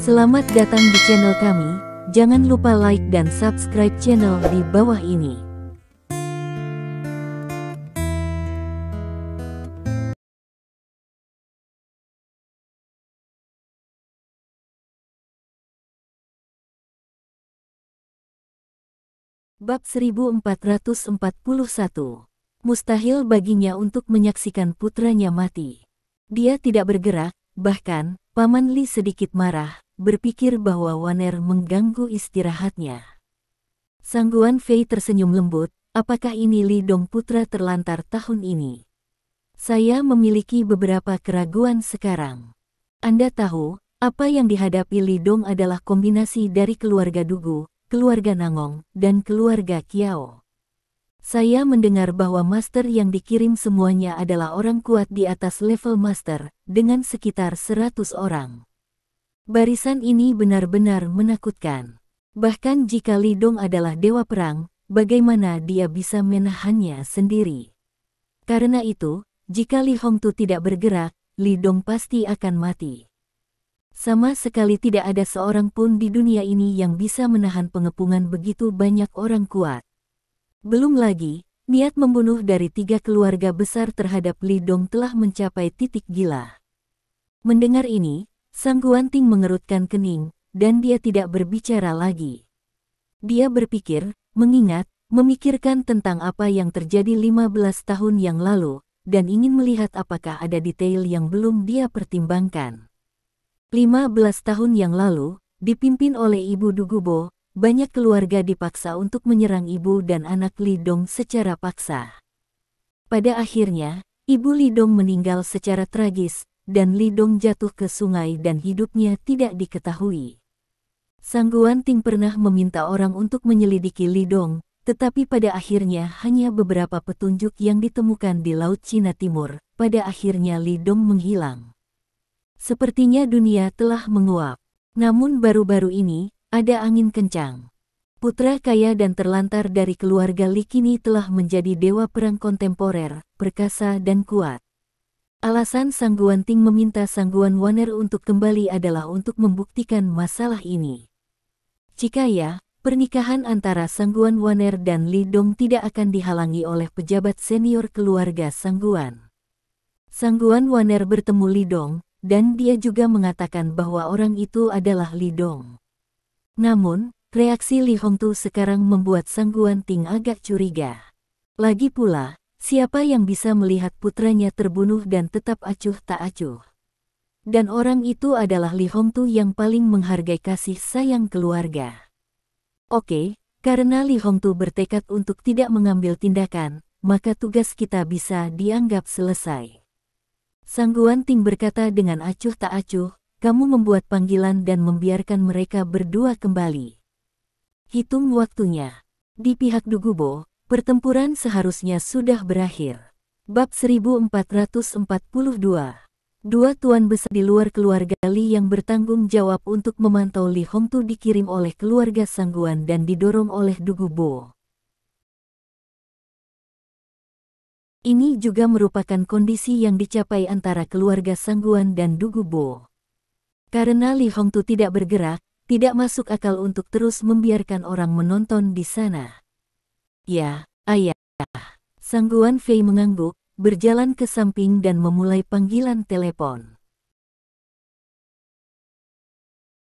Selamat datang di channel kami, jangan lupa like dan subscribe channel di bawah ini. Bab 1441. Mustahil baginya untuk menyaksikan putranya mati. Dia tidak bergerak, bahkan, Paman Li sedikit marah, berpikir bahwa Waner mengganggu istirahatnya. Sangguan Fei tersenyum lembut, apakah ini Li Dong putra terlantar tahun ini? Saya memiliki beberapa keraguan sekarang. Anda tahu, apa yang dihadapi Li Dong adalah kombinasi dari keluarga Dugu, keluarga Nangong, dan keluarga Kiao. Saya mendengar bahwa master yang dikirim semuanya adalah orang kuat di atas level master, dengan sekitar 100 orang. Barisan ini benar-benar menakutkan. Bahkan jika Li Dong adalah dewa perang, bagaimana dia bisa menahannya sendiri? Karena itu, jika Li Hongtu tidak bergerak, Li Dong pasti akan mati. Sama sekali tidak ada seorang pun di dunia ini yang bisa menahan pengepungan begitu banyak orang kuat. Belum lagi, niat membunuh dari 3 keluarga besar terhadap Li Dong telah mencapai titik gila. Mendengar ini, Sang Guanting mengerutkan kening, dan dia tidak berbicara lagi. Dia berpikir, memikirkan tentang apa yang terjadi 15 tahun yang lalu, dan ingin melihat apakah ada detail yang belum dia pertimbangkan. 15 tahun yang lalu, dipimpin oleh Ibu Dugubo, banyak keluarga dipaksa untuk menyerang ibu dan anak Li Dong secara paksa. Pada akhirnya, Ibu Li Dong meninggal secara tragis, dan Li Dong jatuh ke sungai dan hidupnya tidak diketahui. Sang Guanting pernah meminta orang untuk menyelidiki Li Dong, tetapi pada akhirnya hanya beberapa petunjuk yang ditemukan di Laut Cina Timur. Pada akhirnya Li Dong menghilang. Sepertinya dunia telah menguap. Namun baru-baru ini, ada angin kencang. Putra kaya dan terlantar dari keluarga Li kini telah menjadi dewa perang kontemporer, perkasa dan kuat. Alasan Sang Guanting meminta Sangguan Waner untuk kembali adalah untuk membuktikan masalah ini. Jika ya, pernikahan antara Sangguan Waner dan Li Dong tidak akan dihalangi oleh pejabat senior keluarga Sangguan. Sangguan Waner bertemu Li Dong, dan dia juga mengatakan bahwa orang itu adalah Li Dong. Namun, reaksi Li Hongtu sekarang membuat Sang Guanting agak curiga. Lagi pula, siapa yang bisa melihat putranya terbunuh dan tetap acuh tak acuh? Dan orang itu adalah Li Hongtu yang paling menghargai kasih sayang keluarga. Oke, karena Li Hongtu bertekad untuk tidak mengambil tindakan, maka tugas kita bisa dianggap selesai. Sang Guanting berkata dengan acuh tak acuh, kamu membuat panggilan dan membiarkan mereka berdua kembali. Hitung waktunya. Di pihak Dugubo, pertempuran seharusnya sudah berakhir. Bab 1442. Dua tuan besar di luar keluarga Li yang bertanggung jawab untuk memantau Li Hongtu dikirim oleh keluarga Sangguan dan didorong oleh Dugubo. Ini juga merupakan kondisi yang dicapai antara keluarga Sangguan dan Dugubo. Karena Li Hongtu tidak bergerak, tidak masuk akal untuk terus membiarkan orang menonton di sana. Ya, ayah. Sangguan Fei mengangguk, berjalan ke samping dan memulai panggilan telepon.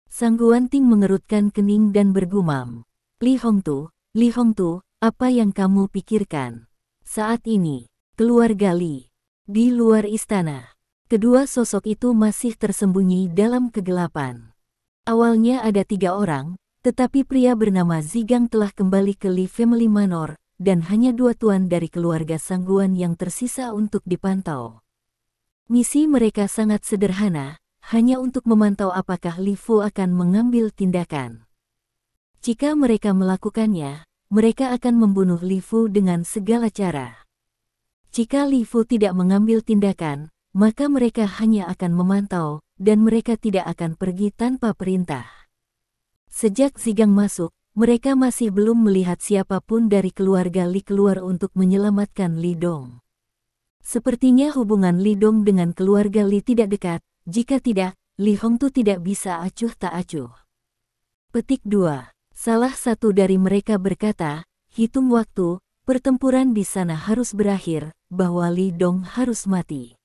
Sang Guanting mengerutkan kening dan bergumam. Li Hongtu, apa yang kamu pikirkan? Saat ini, keluarga Li di luar istana. Kedua sosok itu masih tersembunyi dalam kegelapan. Awalnya ada 3 orang, tetapi pria bernama Zigang telah kembali ke Li Family Manor, dan hanya 2 tuan dari keluarga Sangguan yang tersisa untuk dipantau. Misi mereka sangat sederhana, hanya untuk memantau apakah Li Fu akan mengambil tindakan. Jika mereka melakukannya, mereka akan membunuh Li Fu dengan segala cara. Jika Li Fu tidak mengambil tindakan, maka mereka hanya akan memantau, dan mereka tidak akan pergi tanpa perintah. Sejak Zigang masuk, mereka masih belum melihat siapapun dari keluarga Li keluar untuk menyelamatkan Li Dong. Sepertinya hubungan Li Dong dengan keluarga Li tidak dekat, jika tidak, Li Hongtu tidak bisa acuh tak acuh. Petik 2. Salah satu dari mereka berkata, hitung waktu, pertempuran di sana harus berakhir, bahwa Li Dong harus mati.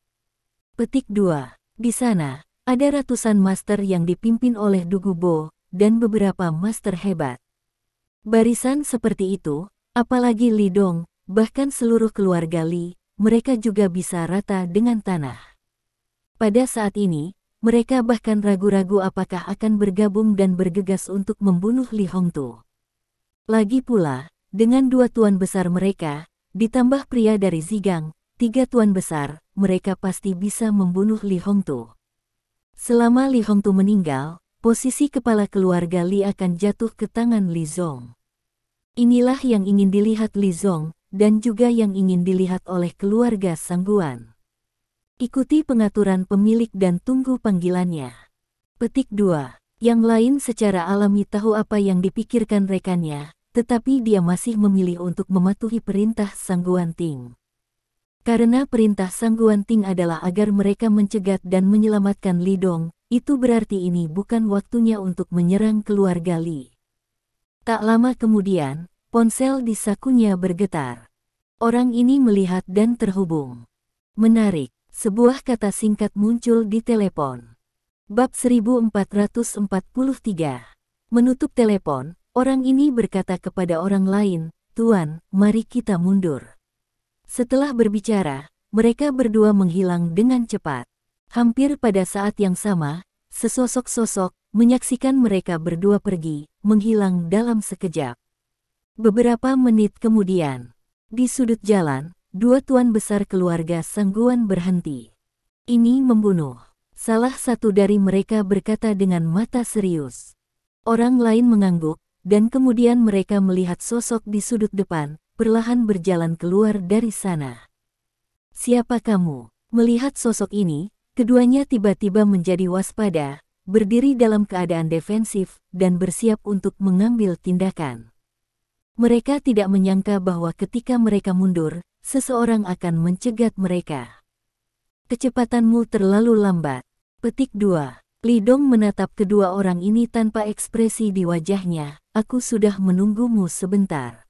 Petik 2. Di sana, ada ratusan master yang dipimpin oleh Dugu Bo, dan beberapa master hebat. Barisan seperti itu, apalagi Li Dong, bahkan seluruh keluarga Li, mereka juga bisa rata dengan tanah. Pada saat ini, mereka bahkan ragu-ragu apakah akan bergabung dan bergegas untuk membunuh Li Hongtu. Lagi pula, dengan 2 tuan besar mereka, ditambah pria dari Zigang, 3 tuan besar, mereka pasti bisa membunuh Li Hongtu. Selama Li Hongtu meninggal, posisi kepala keluarga Li akan jatuh ke tangan Li Zong. Inilah yang ingin dilihat Li Zong, dan juga yang ingin dilihat oleh keluarga Sangguan. Ikuti pengaturan pemilik dan tunggu panggilannya. Petik 2. Yang lain secara alami tahu apa yang dipikirkan rekannya, tetapi dia masih memilih untuk mematuhi perintah Sangguan Ting. Karena perintah Sangguan Ting adalah agar mereka mencegat dan menyelamatkan Li Dong, itu berarti ini bukan waktunya untuk menyerang keluarga Li. Tak lama kemudian, ponsel di sakunya bergetar. Orang ini melihat dan terhubung. Menarik, sebuah kata singkat muncul di telepon. Bab 1443. Menutup telepon, orang ini berkata kepada orang lain, "Tuan, mari kita mundur." Setelah berbicara, mereka berdua menghilang dengan cepat. Hampir pada saat yang sama, sesosok sosok menyaksikan mereka berdua pergi, menghilang dalam sekejap. Beberapa menit kemudian, di sudut jalan, 2 tuan besar keluarga Sangguan berhenti. "Ini membunuh." Salah satu dari mereka berkata dengan mata serius. Orang lain mengangguk, dan kemudian mereka melihat sosok di sudut depan, perlahan berjalan keluar dari sana. "Siapa kamu?" Melihat sosok ini, keduanya tiba-tiba menjadi waspada, berdiri dalam keadaan defensif, dan bersiap untuk mengambil tindakan. Mereka tidak menyangka bahwa ketika mereka mundur, seseorang akan mencegat mereka. "Kecepatanmu terlalu lambat." Petik 2. Li Dong menatap kedua orang ini tanpa ekspresi di wajahnya. "Aku sudah menunggumu sebentar."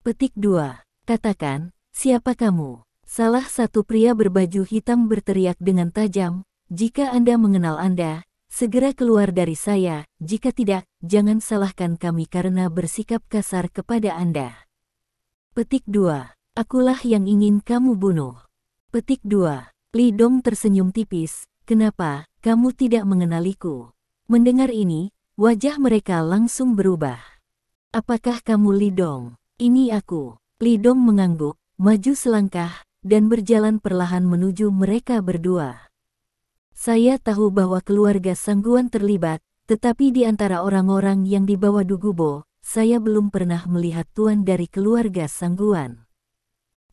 Petik 2. Katakan, siapa kamu? Salah satu pria berbaju hitam berteriak dengan tajam, "Jika Anda mengenal Anda, segera keluar dari saya, jika tidak, jangan salahkan kami karena bersikap kasar kepada Anda." Petik 2. Akulah yang ingin kamu bunuh. Petik 2. Li Dong tersenyum tipis, "Kenapa, kamu tidak mengenaliku?" Mendengar ini, wajah mereka langsung berubah. "Apakah kamu Li Dong?" "Ini aku." Li Dong mengangguk, maju selangkah, dan berjalan perlahan menuju mereka berdua. "Saya tahu bahwa keluarga Sangguan terlibat, tetapi di antara orang-orang yang dibawa Dugu Bo, saya belum pernah melihat tuan dari keluarga Sangguan.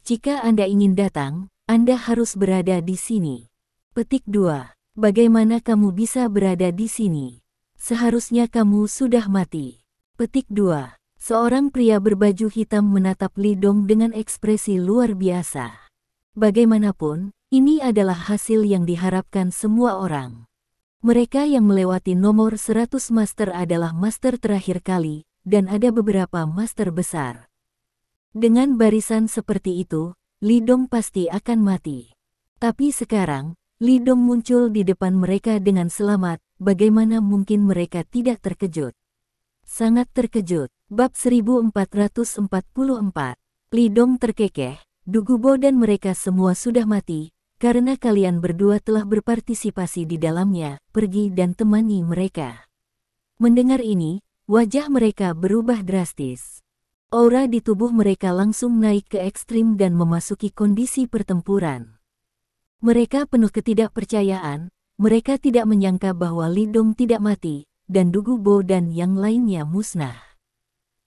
Jika Anda ingin datang, Anda harus berada di sini." Petik 2. Bagaimana kamu bisa berada di sini? Seharusnya kamu sudah mati. Petik 2. Seorang pria berbaju hitam menatap Li Dong dengan ekspresi luar biasa. Bagaimanapun, ini adalah hasil yang diharapkan semua orang. Mereka yang melewati nomor 100 master adalah master terakhir kali, dan ada beberapa master besar. Dengan barisan seperti itu, Li Dong pasti akan mati. Tapi sekarang, Li Dong muncul di depan mereka dengan selamat, bagaimana mungkin mereka tidak terkejut? Sangat terkejut. Bab 1444. Li Dong terkekeh, Dugu Bo dan mereka semua sudah mati, karena kalian berdua telah berpartisipasi di dalamnya, pergi dan temani mereka. Mendengar ini, wajah mereka berubah drastis. Aura di tubuh mereka langsung naik ke ekstrim dan memasuki kondisi pertempuran. Mereka penuh ketidakpercayaan, mereka tidak menyangka bahwa Li Dong tidak mati, dan Dugu Bo dan yang lainnya musnah.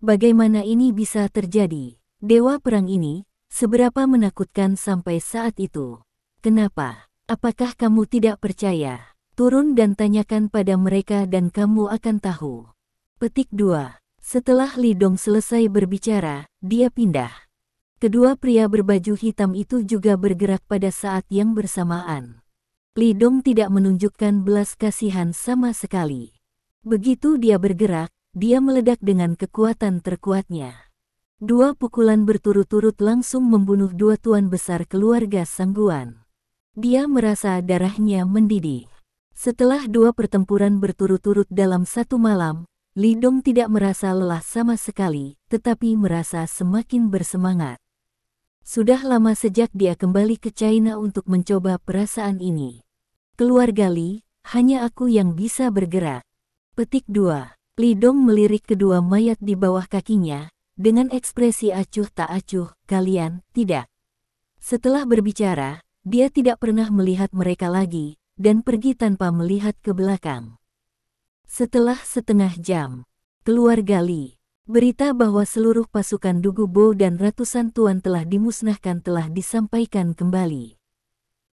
Bagaimana ini bisa terjadi? Dewa perang ini, seberapa menakutkan sampai saat itu? Kenapa? Apakah kamu tidak percaya? Turun dan tanyakan pada mereka dan kamu akan tahu. Petik 2. Setelah Li Dong selesai berbicara, dia pindah. Kedua pria berbaju hitam itu juga bergerak pada saat yang bersamaan. Li Dong tidak menunjukkan belas kasihan sama sekali. Begitu dia bergerak, dia meledak dengan kekuatan terkuatnya. 2 pukulan berturut-turut langsung membunuh 2 tuan besar keluarga Sangguan. Dia merasa darahnya mendidih. Setelah 2 pertempuran berturut-turut dalam satu malam, Li Dong tidak merasa lelah sama sekali, tetapi merasa semakin bersemangat. Sudah lama sejak dia kembali ke China untuk mencoba perasaan ini. Keluarga Li, hanya aku yang bisa bergerak. Petik 2. Li Dong melirik kedua mayat di bawah kakinya, dengan ekspresi acuh tak acuh, kalian, tidak. Setelah berbicara, dia tidak pernah melihat mereka lagi, dan pergi tanpa melihat ke belakang. Setelah setengah jam, keluarga Li, berita bahwa seluruh pasukan Dugu Bo dan ratusan tuan telah dimusnahkan telah disampaikan kembali.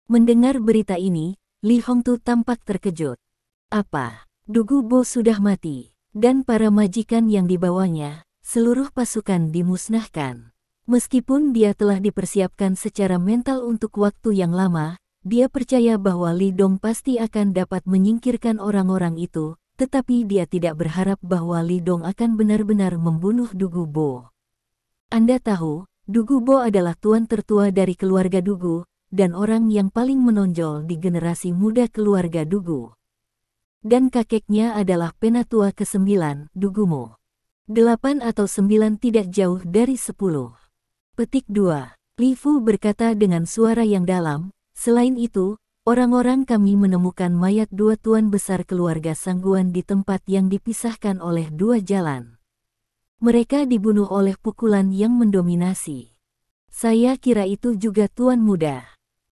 Mendengar berita ini, Li Hongtu tampak terkejut. Apa? Dugu Bo sudah mati, dan para majikan yang dibawanya, seluruh pasukan dimusnahkan. Meskipun dia telah dipersiapkan secara mental untuk waktu yang lama, dia percaya bahwa Li Dong pasti akan dapat menyingkirkan orang-orang itu, tetapi dia tidak berharap bahwa Li Dong akan benar-benar membunuh Dugu Bo. Anda tahu, Dugu Bo adalah tuan tertua dari keluarga Dugu, dan orang yang paling menonjol di generasi muda keluarga Dugu. Dan kakeknya adalah penatua ke-9, Dugu Mo. 8 atau 9 tidak jauh dari 10. Petik 2. Li Fu berkata dengan suara yang dalam, selain itu, orang-orang kami menemukan mayat 2 tuan besar keluarga Sangguan di tempat yang dipisahkan oleh 2 jalan. Mereka dibunuh oleh pukulan yang mendominasi. Saya kira itu juga tuan muda.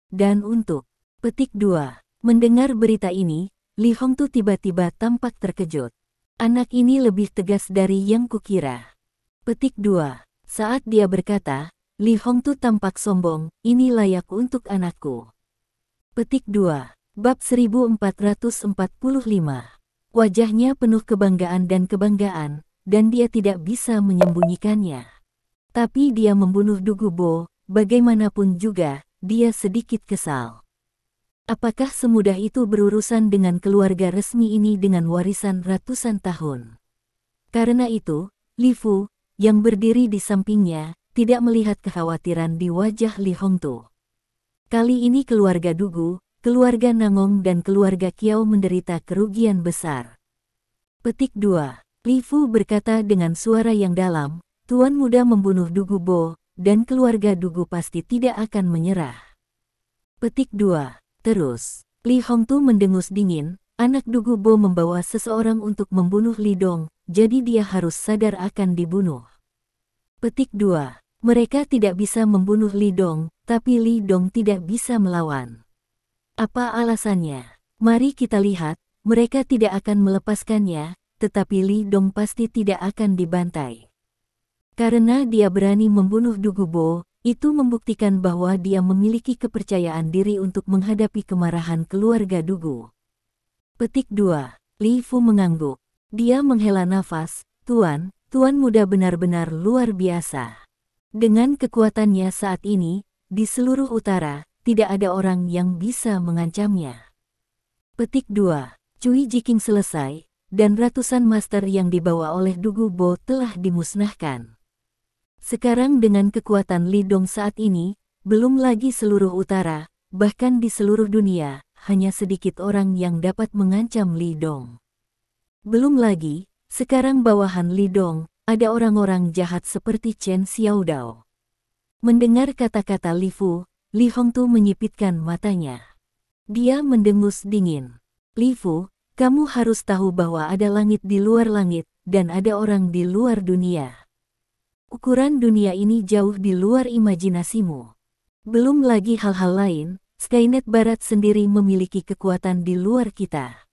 Dan untuk petik 2. Mendengar berita ini, Li Hongtu tiba-tiba tampak terkejut. Anak ini lebih tegas dari yang kukira. Petik 2. Saat dia berkata, Li Hongtu tampak sombong, ini layak untuk anakku. Petik 2. Bab 1445. Wajahnya penuh kebanggaan, dan dia tidak bisa menyembunyikannya. Tapi dia membunuh Dugu Bo, bagaimanapun juga, dia sedikit kesal. Apakah semudah itu berurusan dengan keluarga resmi ini dengan warisan ratusan tahun? Karena itu, Li Fu, yang berdiri di sampingnya, tidak melihat kekhawatiran di wajah Li Hongtu. Kali ini keluarga Dugu, keluarga Nangong dan keluarga Kiao menderita kerugian besar. Petik 2. Li Fu berkata dengan suara yang dalam, tuan muda membunuh Dugu Bo, dan keluarga Dugu pasti tidak akan menyerah. Petik 2. Terus, Li Hongtu mendengus dingin, anak Dugu Bo membawa seseorang untuk membunuh Li Dong, jadi dia harus sadar akan dibunuh. Petik 2. Mereka tidak bisa membunuh Li Dong, tapi Li Dong tidak bisa melawan. Apa alasannya? Mari kita lihat, mereka tidak akan melepaskannya, tetapi Li Dong pasti tidak akan dibantai. Karena dia berani membunuh Dugu Bo, itu membuktikan bahwa dia memiliki kepercayaan diri untuk menghadapi kemarahan keluarga Dugu. Petik 2. Li Fu mengangguk. Dia menghela nafas, tuan muda benar-benar luar biasa. Dengan kekuatannya saat ini, di seluruh utara, tidak ada orang yang bisa mengancamnya. Petik 2. Cui Jiking selesai, dan ratusan master yang dibawa oleh Dugu Bo telah dimusnahkan. Sekarang dengan kekuatan Li Dong saat ini, belum lagi seluruh utara, bahkan di seluruh dunia, hanya sedikit orang yang dapat mengancam Li Dong. Belum lagi, sekarang bawahan Li Dong, ada orang-orang jahat seperti Chen Xiaodao. Mendengar kata-kata Li Fu, Li Hongtu menyipitkan matanya. Dia mendengus dingin. Li Fu, kamu harus tahu bahwa ada langit di luar langit, dan ada orang di luar dunia. Ukuran dunia ini jauh di luar imajinasimu. Belum lagi hal-hal lain, Skynet Barat sendiri memiliki kekuatan di luar kita.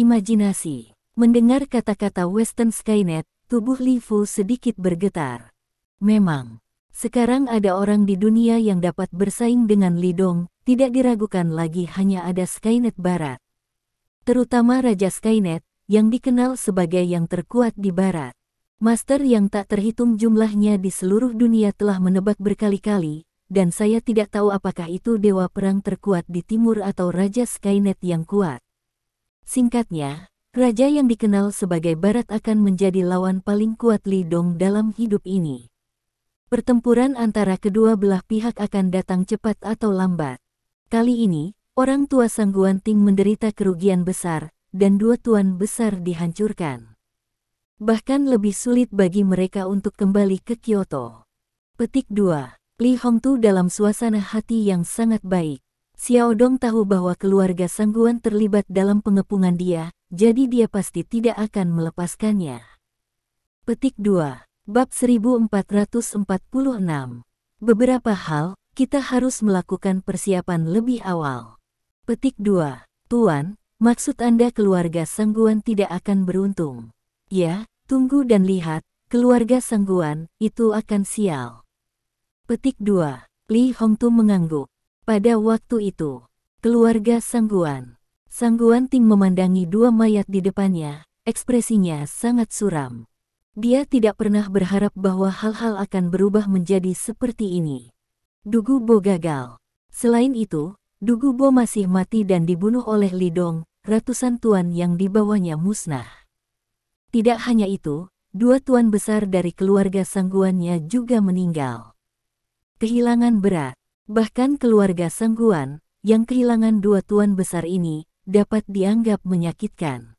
Imajinasi. Mendengar kata-kata Western Skynet, tubuh Li Fu sedikit bergetar. Memang, sekarang ada orang di dunia yang dapat bersaing dengan Li Dong, tidak diragukan lagi hanya ada Skynet Barat. Terutama Raja Skynet, yang dikenal sebagai yang terkuat di Barat. Master yang tak terhitung jumlahnya di seluruh dunia telah menebak berkali-kali, dan saya tidak tahu apakah itu dewa perang terkuat di timur atau Raja Skynet yang kuat. Singkatnya, raja yang dikenal sebagai Barat akan menjadi lawan paling kuat Li Dong dalam hidup ini. Pertempuran antara kedua belah pihak akan datang cepat atau lambat. Kali ini, orang tua Sang Guanting menderita kerugian besar, dan dua tuan besar dihancurkan. Bahkan lebih sulit bagi mereka untuk kembali ke Kyoto. Petik 2. Li Hongtu dalam suasana hati yang sangat baik. Xiao Dong tahu bahwa keluarga Sangguan terlibat dalam pengepungan dia, jadi dia pasti tidak akan melepaskannya. Petik 2. Bab 1446. Beberapa hal, kita harus melakukan persiapan lebih awal. Petik 2. Tuan, maksud Anda keluarga Sangguan tidak akan beruntung? Ya, tunggu dan lihat, keluarga Sangguan itu akan sial. Petik 2. Li Hongtu mengangguk. Pada waktu itu, keluarga Sangguan Ting memandangi dua mayat di depannya, ekspresinya sangat suram. Dia tidak pernah berharap bahwa hal-hal akan berubah menjadi seperti ini. Dugu Bo gagal. Selain itu, Dugu Bo masih mati dan dibunuh oleh Li Dong, ratusan tuan yang dibawanya musnah. Tidak hanya itu, dua tuan besar dari keluarga Sangguannya juga meninggal. Kehilangan berat. Bahkan keluarga Sangguan, yang kehilangan dua tuan besar ini, dapat dianggap menyakitkan.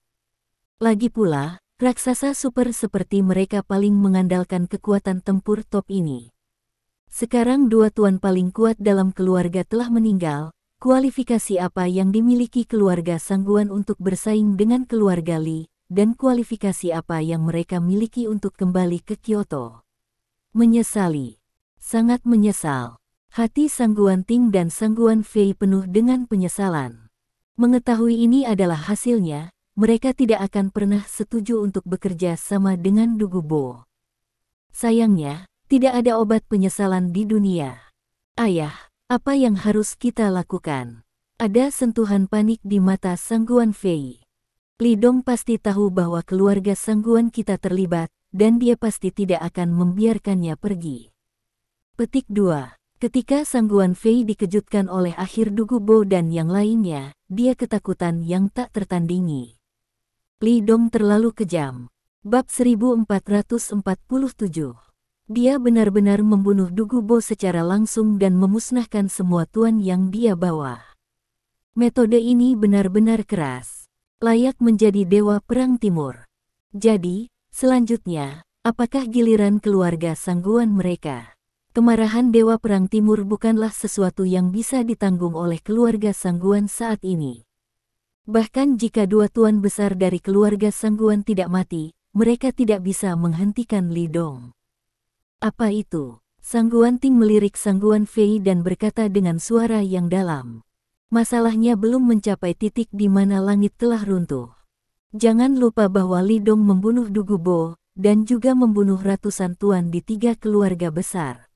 Lagi pula, raksasa super seperti mereka paling mengandalkan kekuatan tempur top ini. Sekarang dua tuan paling kuat dalam keluarga telah meninggal, kualifikasi apa yang dimiliki keluarga Sangguan untuk bersaing dengan keluarga Li, dan kualifikasi apa yang mereka miliki untuk kembali ke Kyoto? Menyesali. Sangat menyesal. Hati Sang Guanting dan Sang Guanfei penuh dengan penyesalan. Mengetahui ini adalah hasilnya, mereka tidak akan pernah setuju untuk bekerja sama dengan Dugu Bo. Sayangnya, tidak ada obat penyesalan di dunia. Ayah, apa yang harus kita lakukan? Ada sentuhan panik di mata Sang Guanfei. Li Dong pasti tahu bahwa keluarga Sangguan kita terlibat, dan dia pasti tidak akan membiarkannya pergi. Petik 2. Ketika Sang Guanfei dikejutkan oleh akhir Dugu Bo dan yang lainnya, dia ketakutan yang tak tertandingi. Li Dong terlalu kejam. Bab 1447. Dia benar-benar membunuh Dugu Bo secara langsung dan memusnahkan semua tuan yang dia bawa. Metode ini benar-benar keras. Layak menjadi dewa perang timur. Jadi, selanjutnya, apakah giliran keluarga Sangguan mereka? Kemarahan Dewa Perang Timur bukanlah sesuatu yang bisa ditanggung oleh keluarga Sangguan saat ini. Bahkan jika dua tuan besar dari keluarga Sangguan tidak mati, mereka tidak bisa menghentikan Li Dong. Apa itu? Sang Guanting melirik Sang Guanfei dan berkata dengan suara yang dalam. Masalahnya belum mencapai titik di mana langit telah runtuh. Jangan lupa bahwa Li Dong membunuh Dugu Bo, dan juga membunuh ratusan tuan di 3 keluarga besar.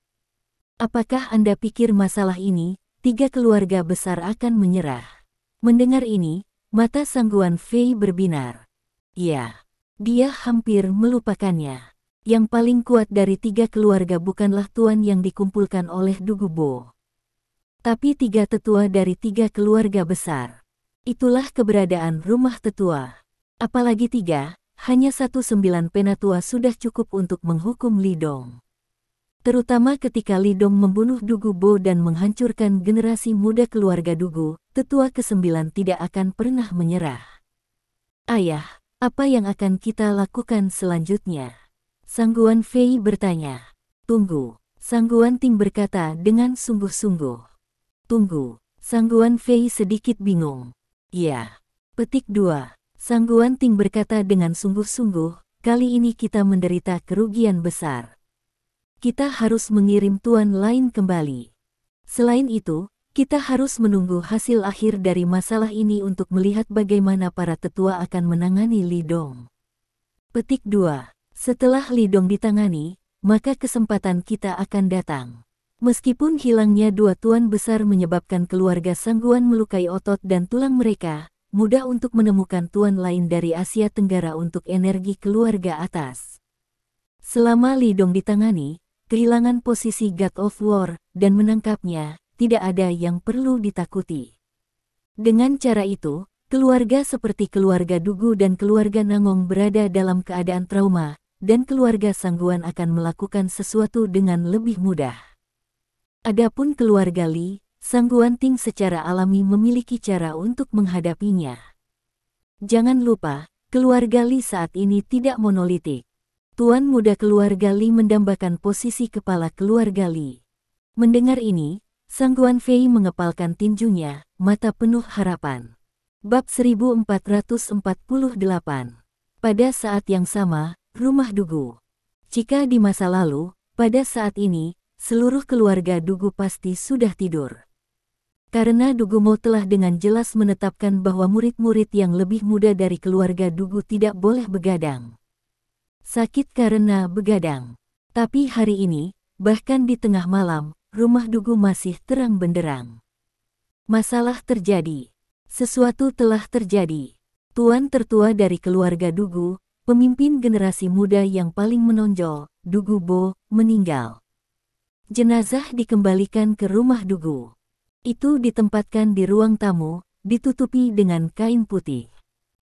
Apakah Anda pikir masalah ini, 3 keluarga besar akan menyerah? Mendengar ini, mata Sang Guanfei berbinar. Ya, dia hampir melupakannya. Yang paling kuat dari 3 keluarga bukanlah tuan yang dikumpulkan oleh Dugu Bo, tapi 3 tetua dari 3 keluarga besar. Itulah keberadaan rumah tetua. Apalagi 3, hanya 19 penatua sudah cukup untuk menghukum Li Dong. Terutama ketika Li Dong membunuh Dugu Bo dan menghancurkan generasi muda keluarga Dugu, tetua ke-9 tidak akan pernah menyerah. Ayah, apa yang akan kita lakukan selanjutnya? Sang Guanfei bertanya. Tunggu, Sang Guanting berkata dengan sungguh-sungguh. Tunggu, Sang Guanfei sedikit bingung. Ya. Petik 2. Sang Guanting berkata dengan sungguh-sungguh, kali ini kita menderita kerugian besar. Kita harus mengirim tuan lain kembali. Selain itu, kita harus menunggu hasil akhir dari masalah ini untuk melihat bagaimana para tetua akan menangani Li Dong. Petik 2. Setelah Li Dong ditangani, maka kesempatan kita akan datang. Meskipun hilangnya 2 tuan besar menyebabkan keluarga Sangguan melukai otot dan tulang mereka, mudah untuk menemukan tuan lain dari Asia Tenggara untuk energi keluarga atas. Selama Li Dong ditangani, kehilangan posisi God of War, dan menangkapnya, tidak ada yang perlu ditakuti. Dengan cara itu, keluarga seperti keluarga Dugu dan keluarga Nangong berada dalam keadaan trauma, dan keluarga Sangguan akan melakukan sesuatu dengan lebih mudah. Adapun keluarga Li, Sangguan Ting secara alami memiliki cara untuk menghadapinya. Jangan lupa, keluarga Li saat ini tidak monolitik. Tuan muda keluarga Li mendambakan posisi kepala keluarga Li. Mendengar ini, Sangguan Fei mengepalkan tinjunya, mata penuh harapan. Bab 1448. Pada saat yang sama, rumah Dugu. Jika di masa lalu, pada saat ini, seluruh keluarga Dugu pasti sudah tidur. Karena Dugumo telah dengan jelas menetapkan bahwa murid-murid yang lebih muda dari keluarga Dugu tidak boleh begadang. Sakit karena begadang. Tapi hari ini, bahkan di tengah malam, rumah Dugu masih terang benderang. Masalah terjadi. Sesuatu telah terjadi. Tuan tertua dari keluarga Dugu, pemimpin generasi muda yang paling menonjol, Dugu Bo, meninggal. Jenazah dikembalikan ke rumah Dugu. Itu ditempatkan di ruang tamu, ditutupi dengan kain putih.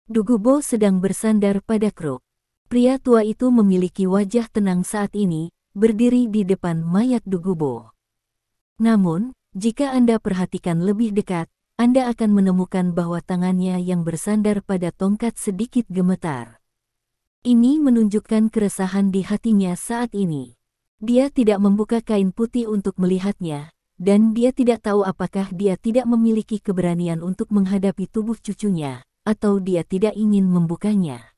Dugu Bo sedang bersandar pada kruk. Pria tua itu memiliki wajah tenang saat ini, berdiri di depan mayat Dugu Bo. Namun, jika Anda perhatikan lebih dekat, Anda akan menemukan bahwa tangannya yang bersandar pada tongkat sedikit gemetar. Ini menunjukkan keresahan di hatinya saat ini. Dia tidak membuka kain putih untuk melihatnya, dan dia tidak tahu apakah dia tidak memiliki keberanian untuk menghadapi tubuh cucunya, atau dia tidak ingin membukanya.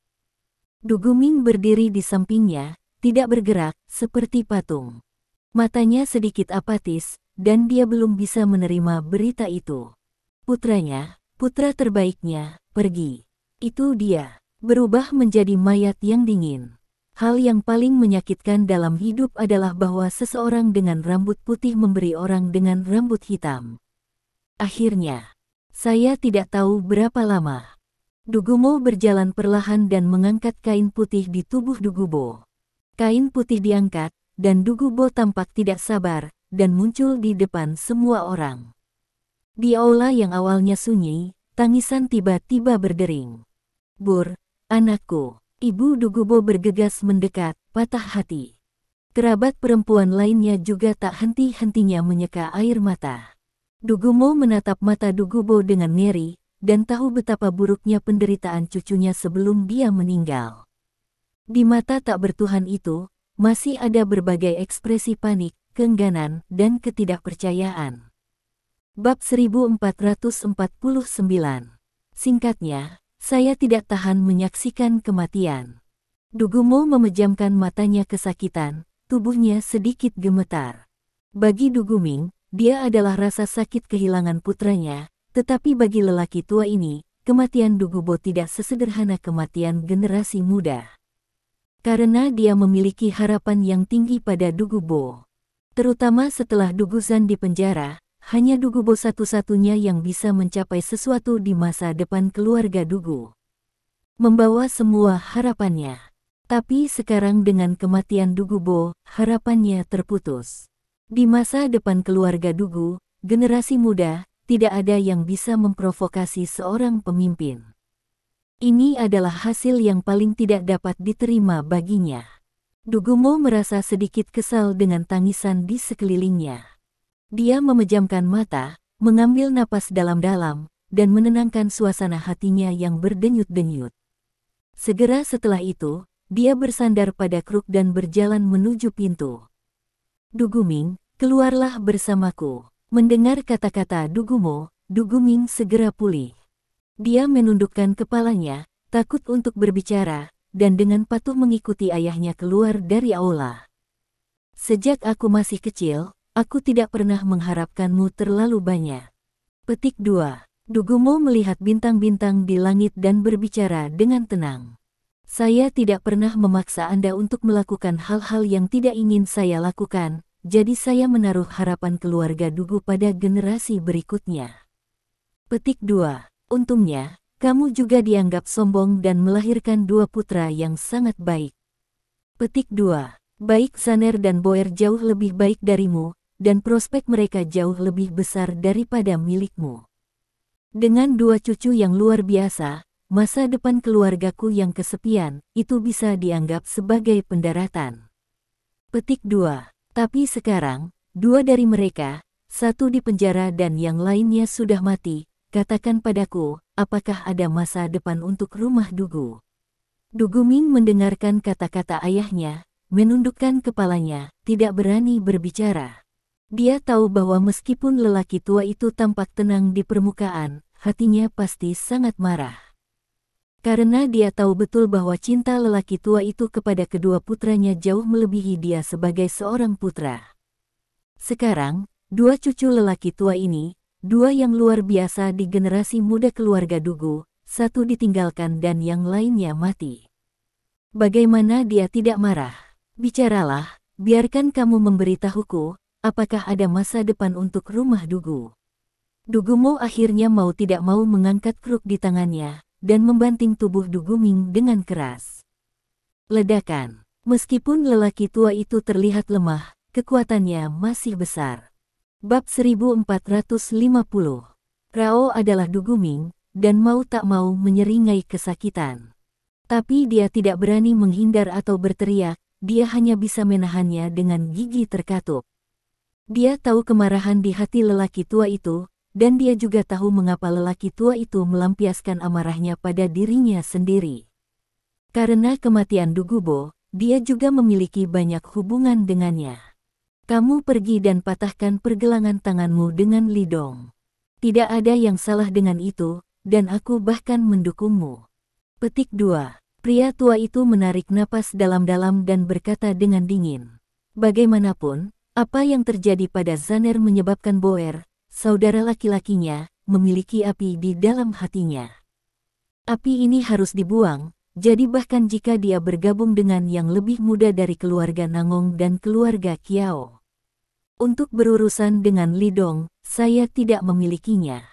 Dugu Ming berdiri di sampingnya, tidak bergerak, seperti patung. Matanya sedikit apatis, dan dia belum bisa menerima berita itu. Putranya, putra terbaiknya, pergi. Itu dia, berubah menjadi mayat yang dingin. Hal yang paling menyakitkan dalam hidup adalah bahwa seseorang dengan rambut putih memberi orang dengan rambut hitam. Akhirnya, saya tidak tahu berapa lama. Dugumo berjalan perlahan dan mengangkat kain putih di tubuh Dugubo. Kain putih diangkat, dan Dugubo tampak tidak sabar, dan muncul di depan semua orang. Di aula yang awalnya sunyi, tangisan tiba-tiba berdering. "Bur, anakku." Ibu Dugubo bergegas mendekat, patah hati. Kerabat perempuan lainnya juga tak henti-hentinya menyeka air mata. Dugumo menatap mata Dugubo dengan ngeri, dan tahu betapa buruknya penderitaan cucunya sebelum dia meninggal. Di mata tak bertuhan itu, masih ada berbagai ekspresi panik, keengganan, dan ketidakpercayaan. Bab 1449. Singkatnya, saya tidak tahan menyaksikan kematian. Dugumo memejamkan matanya kesakitan, tubuhnya sedikit gemetar. Bagi Duguming, dia adalah rasa sakit kehilangan putranya, tetapi bagi lelaki tua ini, kematian Dugubo tidak sesederhana kematian generasi muda. Karena dia memiliki harapan yang tinggi pada Dugubo. Terutama setelah Duguzan di penjara, hanya Dugubo satu-satunya yang bisa mencapai sesuatu di masa depan keluarga Dugu. Membawa semua harapannya. Tapi sekarang dengan kematian Dugubo, harapannya terputus. Di masa depan keluarga Dugu, generasi muda, tidak ada yang bisa memprovokasi seorang pemimpin. Ini adalah hasil yang paling tidak dapat diterima baginya. Dugumo merasa sedikit kesal dengan tangisan di sekelilingnya. Dia memejamkan mata, mengambil napas dalam-dalam, dan menenangkan suasana hatinya yang berdenyut-denyut. Segera setelah itu, dia bersandar pada kruk dan berjalan menuju pintu. "Duguming, keluarlah bersamaku." Mendengar kata-kata Dugumo, Duguming segera pulih. Dia menundukkan kepalanya, takut untuk berbicara, dan dengan patuh mengikuti ayahnya keluar dari aula. "Sejak aku masih kecil, aku tidak pernah mengharapkanmu terlalu banyak." Petik 2. Dugumo melihat bintang-bintang di langit dan berbicara dengan tenang. "Saya tidak pernah memaksa Anda untuk melakukan hal-hal yang tidak ingin saya lakukan, jadi saya menaruh harapan keluarga Dugu pada generasi berikutnya." Petik 2. Untungnya, kamu juga dianggap sombong dan melahirkan dua putra yang sangat baik. Petik 2. Baik Zaner dan Boer jauh lebih baik darimu, dan prospek mereka jauh lebih besar daripada milikmu. Dengan 2 cucu yang luar biasa, masa depan keluargaku yang kesepian, itu bisa dianggap sebagai pendaratan. Petik 2. Tapi sekarang, 2 dari mereka, 1 di penjara dan yang lainnya sudah mati, katakan padaku, apakah ada masa depan untuk rumah Dugu? Dugu Ming mendengarkan kata-kata ayahnya, menundukkan kepalanya, tidak berani berbicara. Dia tahu bahwa meskipun lelaki tua itu tampak tenang di permukaan, hatinya pasti sangat marah. Karena dia tahu betul bahwa cinta lelaki tua itu kepada kedua putranya jauh melebihi dia sebagai seorang putra. Sekarang, 2 cucu lelaki tua ini, 2 yang luar biasa di generasi muda keluarga Dugu, 1 ditinggalkan dan yang lainnya mati. Bagaimana dia tidak marah? Bicaralah, biarkan kamu memberitahuku, apakah ada masa depan untuk rumah Dugu. Dugumo akhirnya mau tidak mau mengangkat kruk di tangannya, dan membanting tubuh Dugu Ming dengan keras. Ledakan. Meskipun lelaki tua itu terlihat lemah, kekuatannya masih besar. Bab 1450. Rao adalah Dugu Ming, dan mau tak mau menyeringai kesakitan. Tapi dia tidak berani menghindar atau berteriak, dia hanya bisa menahannya dengan gigi terkatup. Dia tahu kemarahan di hati lelaki tua itu, dan dia juga tahu mengapa lelaki tua itu melampiaskan amarahnya pada dirinya sendiri. Karena kematian Dugubo, dia juga memiliki banyak hubungan dengannya. Kamu pergi dan patahkan pergelangan tanganmu dengan lidong. Tidak ada yang salah dengan itu, dan aku bahkan mendukungmu. Petik 2. Pria tua itu menarik napas dalam-dalam dan berkata dengan dingin. Bagaimanapun, apa yang terjadi pada Zaner menyebabkan Boer, saudara laki-lakinya, memiliki api di dalam hatinya. Api ini harus dibuang, jadi bahkan jika dia bergabung dengan yang lebih muda dari keluarga Nangong dan keluarga Kiao. Untuk berurusan dengan Lidong, saya tidak memilikinya.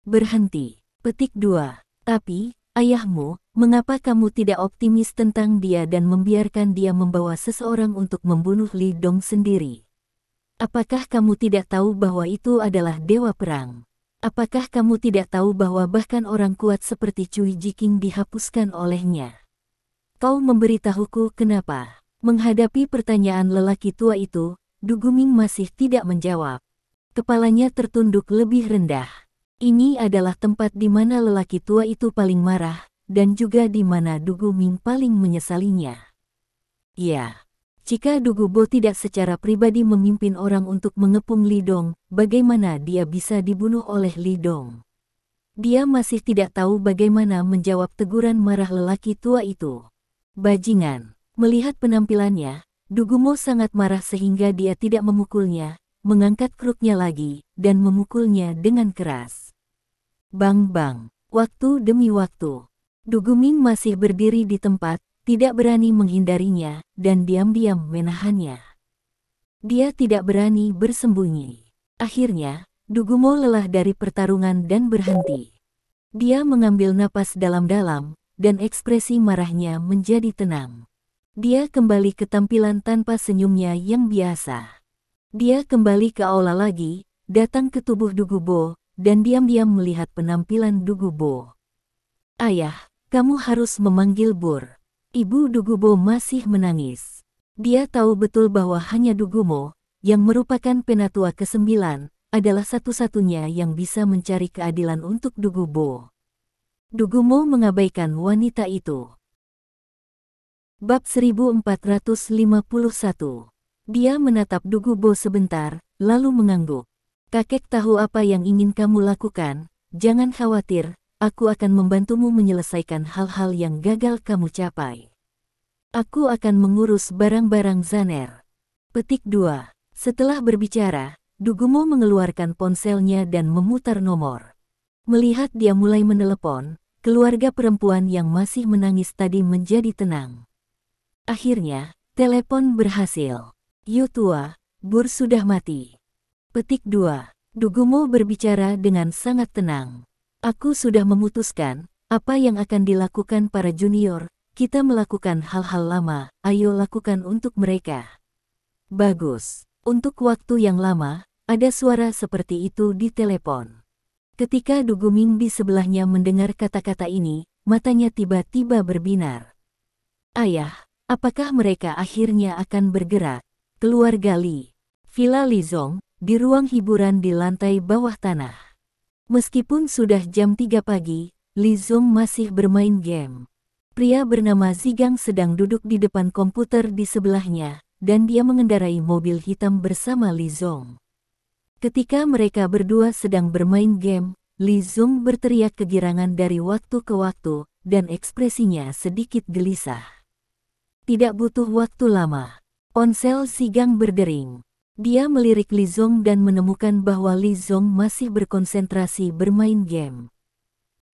Berhenti. Petik 2. Tapi, ayahmu, mengapa kamu tidak optimis tentang dia dan membiarkan dia membawa seseorang untuk membunuh Lidong sendiri? Apakah kamu tidak tahu bahwa itu adalah dewa perang? Apakah kamu tidak tahu bahwa bahkan orang kuat seperti Cui Jiking dihapuskan olehnya? Kau memberitahuku kenapa? Menghadapi pertanyaan lelaki tua itu, Dugu Ming masih tidak menjawab. Kepalanya tertunduk lebih rendah. Ini adalah tempat di mana lelaki tua itu paling marah, dan juga di mana Dugu Ming paling menyesalinya. Ya, jika Dugu Bo tidak secara pribadi memimpin orang untuk mengepung Lidong, bagaimana dia bisa dibunuh oleh Lidong? Dia masih tidak tahu bagaimana menjawab teguran marah lelaki tua itu. Bajingan. Melihat penampilannya, Dugumo sangat marah sehingga dia tidak memukulnya, mengangkat kruknya lagi, dan memukulnya dengan keras. Bang-bang. Waktu demi waktu. Dugu Ming masih berdiri di tempat, tidak berani menghindarinya, dan diam-diam menahannya. Dia tidak berani bersembunyi. Akhirnya, Dugumo lelah dari pertarungan dan berhenti. Dia mengambil napas dalam-dalam, dan ekspresi marahnya menjadi tenang. Dia kembali ke tampilan tanpa senyumnya yang biasa. Dia kembali ke aula lagi, datang ke tubuh Dugubo, dan diam-diam melihat penampilan Dugubo. Ayah, kamu harus memanggil Bur. Ibu Dugubo masih menangis. Dia tahu betul bahwa hanya Dugumo, yang merupakan penatua ke-9, adalah satu-satunya yang bisa mencari keadilan untuk Dugubo. Dugumo mengabaikan wanita itu. Bab 1451. Dia menatap Dugubo sebentar, lalu mengangguk. Kakek tahu apa yang ingin kamu lakukan, jangan khawatir, aku akan membantumu menyelesaikan hal-hal yang gagal kamu capai. Aku akan mengurus barang-barang Zaner. Petik 2. Setelah berbicara, Dugumo mengeluarkan ponselnya dan memutar nomor. Melihat dia mulai menelepon, keluarga perempuan yang masih menangis tadi menjadi tenang. Akhirnya, telepon berhasil. Yu tua, Bur sudah mati. Petik 2. Dugumo berbicara dengan sangat tenang. Aku sudah memutuskan, apa yang akan dilakukan para junior, kita melakukan hal-hal lama, ayo lakukan untuk mereka. Bagus. Untuk waktu yang lama, ada suara seperti itu di telepon. Ketika Du Guming di sebelahnya mendengar kata-kata ini, matanya tiba-tiba berbinar. Ayah, apakah mereka akhirnya akan bergerak? Keluarga Li. Villa Lizong, di ruang hiburan di lantai bawah tanah. Meskipun sudah jam 3 pagi, Lizong masih bermain game. Pria bernama Zigang sedang duduk di depan komputer di sebelahnya, dan dia mengendarai mobil hitam bersama Lizong. Ketika mereka berdua sedang bermain game, Lizong berteriak kegirangan dari waktu ke waktu, dan ekspresinya sedikit gelisah. Tidak butuh waktu lama. Ponsel Zigang berdering. Dia melirik Lizong dan menemukan bahwa Lizong masih berkonsentrasi bermain game.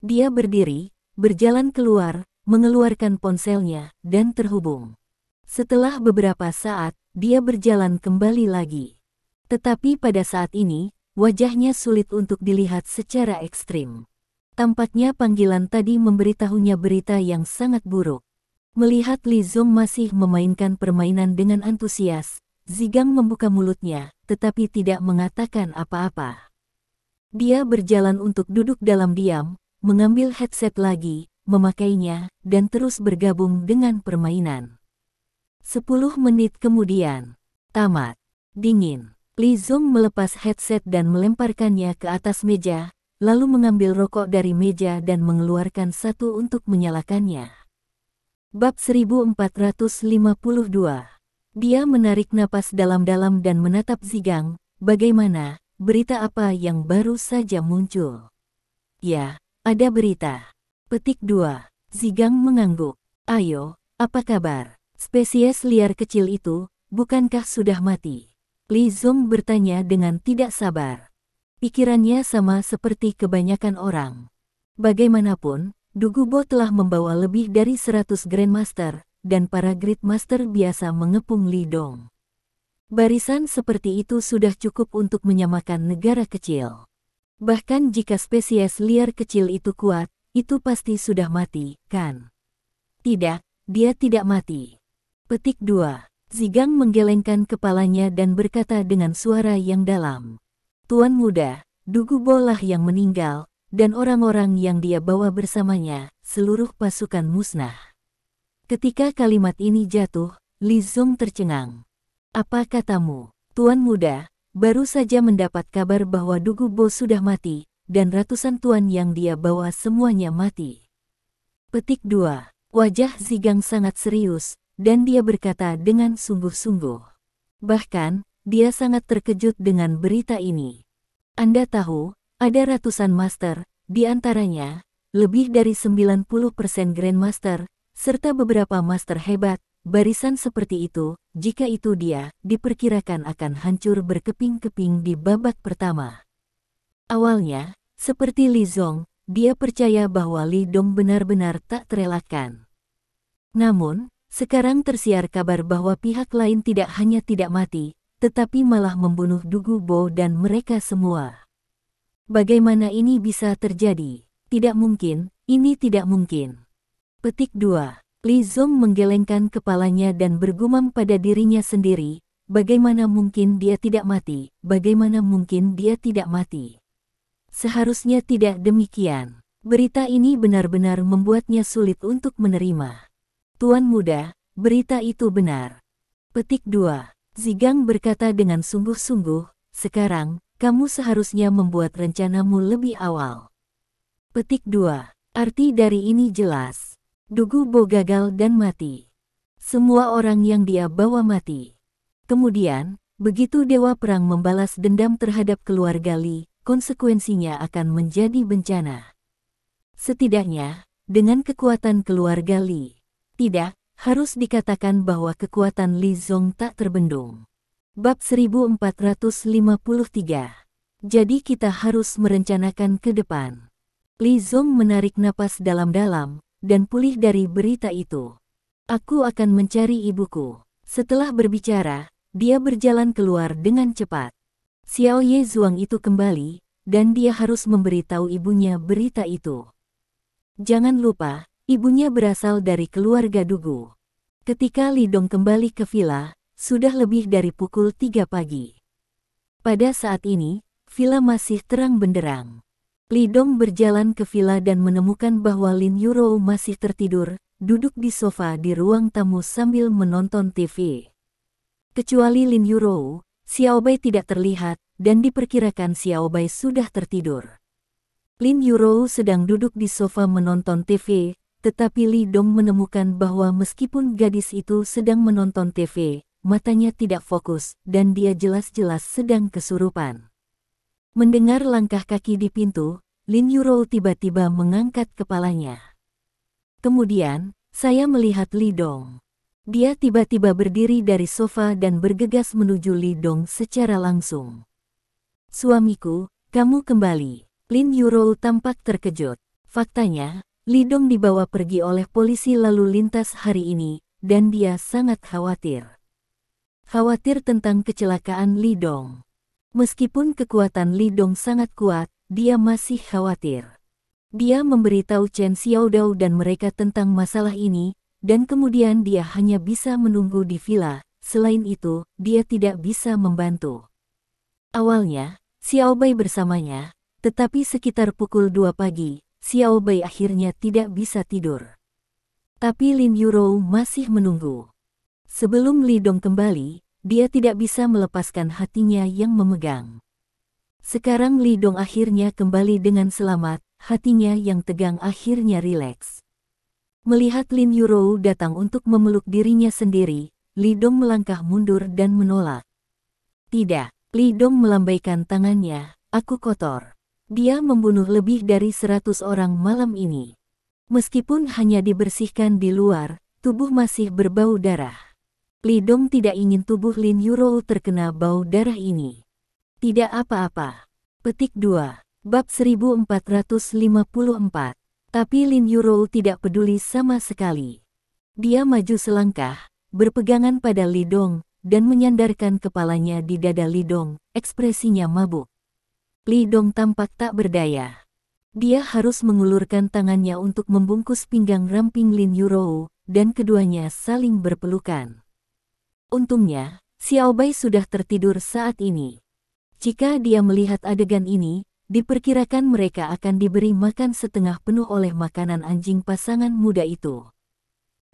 Dia berdiri, berjalan keluar, mengeluarkan ponselnya, dan terhubung. Setelah beberapa saat, dia berjalan kembali lagi. Tetapi pada saat ini, wajahnya sulit untuk dilihat secara ekstrim. Tampaknya panggilan tadi memberitahunya berita yang sangat buruk. Melihat Lizong masih memainkan permainan dengan antusias, Zigang membuka mulutnya, tetapi tidak mengatakan apa-apa. Dia berjalan untuk duduk dalam diam, mengambil headset lagi, memakainya, dan terus bergabung dengan permainan. 10 menit kemudian, tamat. Dingin. Lizong melepas headset dan melemparkannya ke atas meja, lalu mengambil rokok dari meja dan mengeluarkan satu untuk menyalakannya. Bab 1452. Dia menarik napas dalam-dalam dan menatap Zigang. Bagaimana, berita apa yang baru saja muncul? Ya, ada berita. Petik 2. Zigang mengangguk. Ayo, apa kabar? Spesies liar kecil itu, bukankah sudah mati? Lizong bertanya dengan tidak sabar. Pikirannya sama seperti kebanyakan orang. Bagaimanapun, Du Gubo telah membawa lebih dari 100 Grandmaster, dan para Gridmaster biasa mengepung Li Dong. Barisan seperti itu sudah cukup untuk menyamakan negara kecil. Bahkan jika spesies liar kecil itu kuat, itu pasti sudah mati, kan? Tidak, dia tidak mati. Petik 2. Zigang menggelengkan kepalanya dan berkata dengan suara yang dalam. Tuan muda, Du Gubo lah yang meninggal, dan orang-orang yang dia bawa bersamanya, seluruh pasukan musnah. Ketika kalimat ini jatuh, Lizong tercengang. Apa katamu, Tuan muda? Baru saja mendapat kabar bahwa Du Gubo sudah mati, dan ratusan tuan yang dia bawa semuanya mati. Petik 2. Wajah Zigang sangat serius, dan dia berkata dengan sungguh-sungguh. Bahkan, dia sangat terkejut dengan berita ini. Anda tahu, ada ratusan master, di antaranya, lebih dari 90% Grandmaster, serta beberapa master hebat. Barisan seperti itu, jika itu dia, diperkirakan akan hancur berkeping-keping di babak pertama. Awalnya, seperti Lizong, dia percaya bahwa Li Dong benar-benar tak terelakkan. Namun, sekarang tersiar kabar bahwa pihak lain tidak hanya tidak mati, tetapi malah membunuh Du Gubo dan mereka semua. Bagaimana ini bisa terjadi? Tidak mungkin, ini tidak mungkin. Petik 2. Lizong menggelengkan kepalanya dan bergumam pada dirinya sendiri, bagaimana mungkin dia tidak mati, bagaimana mungkin dia tidak mati. Seharusnya tidak demikian. Berita ini benar-benar membuatnya sulit untuk menerima. Tuan muda, berita itu benar. Petik 2. Zigang berkata dengan sungguh-sungguh, sekarang, kamu seharusnya membuat rencanamu lebih awal. Petik 2. Arti dari ini jelas. Du Gubo gagal dan mati. Semua orang yang dia bawa mati. Kemudian, begitu Dewa Perang membalas dendam terhadap keluarga Li, konsekuensinya akan menjadi bencana. Setidaknya, dengan kekuatan keluarga Li. Tidak, harus dikatakan bahwa kekuatan Lizong tak terbendung. Bab 1453. Jadi kita harus merencanakan ke depan. Lizong menarik napas dalam-dalam, dan pulih dari berita itu. Aku akan mencari ibuku. Setelah berbicara, dia berjalan keluar dengan cepat. Xiao Ye Zuang itu kembali, dan dia harus memberitahu ibunya berita itu. Jangan lupa, ibunya berasal dari keluarga Dugu. Ketika Li Dong kembali ke villa, sudah lebih dari pukul 3 pagi. Pada saat ini, villa masih terang benderang. Li Dong berjalan ke villa dan menemukan bahwa Lin Yurou masih tertidur, duduk di sofa di ruang tamu sambil menonton TV. Kecuali Lin Yurou, Xiaobai tidak terlihat, dan diperkirakan Xiaobai sudah tertidur. Lin Yurou sedang duduk di sofa menonton TV, tetapi Li Dong menemukan bahwa meskipun gadis itu sedang menonton TV, matanya tidak fokus, dan dia jelas-jelas sedang kesurupan. Mendengar langkah kaki di pintu, Lin Yurou tiba-tiba mengangkat kepalanya. Kemudian, saya melihat Li Dong. Dia tiba-tiba berdiri dari sofa dan bergegas menuju Li Dong secara langsung. Suamiku, kamu kembali. Lin Yurou tampak terkejut. Faktanya, Li Dong dibawa pergi oleh polisi lalu lintas hari ini, dan dia sangat khawatir. Khawatir tentang kecelakaan Li Dong. Meskipun kekuatan Li Dong sangat kuat, dia masih khawatir. Dia memberitahu Chen Xiaodao dan mereka tentang masalah ini, dan kemudian dia hanya bisa menunggu di villa. Selain itu, dia tidak bisa membantu. Awalnya, Xiaobai bersamanya, tetapi sekitar pukul 2 pagi, Xiaobai akhirnya tidak bisa tidur. Tapi Lin Yurou masih menunggu. Sebelum Li Dong kembali, dia tidak bisa melepaskan hatinya yang memegang. Sekarang Li Dong akhirnya kembali dengan selamat, hatinya yang tegang akhirnya rileks. Melihat Lin Yurou datang untuk memeluk dirinya sendiri, Li Dong melangkah mundur dan menolak. Tidak, Li Dong melambaikan tangannya, aku kotor. Dia membunuh lebih dari 100 orang malam ini. Meskipun hanya dibersihkan di luar, tubuh masih berbau darah. Li Dong tidak ingin tubuh Lin Yurou terkena bau darah ini. Tidak apa-apa. Petik 2. Bab 1454. Tapi Lin Yurou tidak peduli sama sekali. Dia maju selangkah, berpegangan pada Li Dong, dan menyandarkan kepalanya di dada Li Dong, ekspresinya mabuk. Li Dong tampak tak berdaya. Dia harus mengulurkan tangannya untuk membungkus pinggang ramping Lin Yurou, dan keduanya saling berpelukan. Untungnya, Xiaobai sudah tertidur saat ini. Jika dia melihat adegan ini, diperkirakan mereka akan diberi makan setengah penuh oleh makanan anjing pasangan muda itu.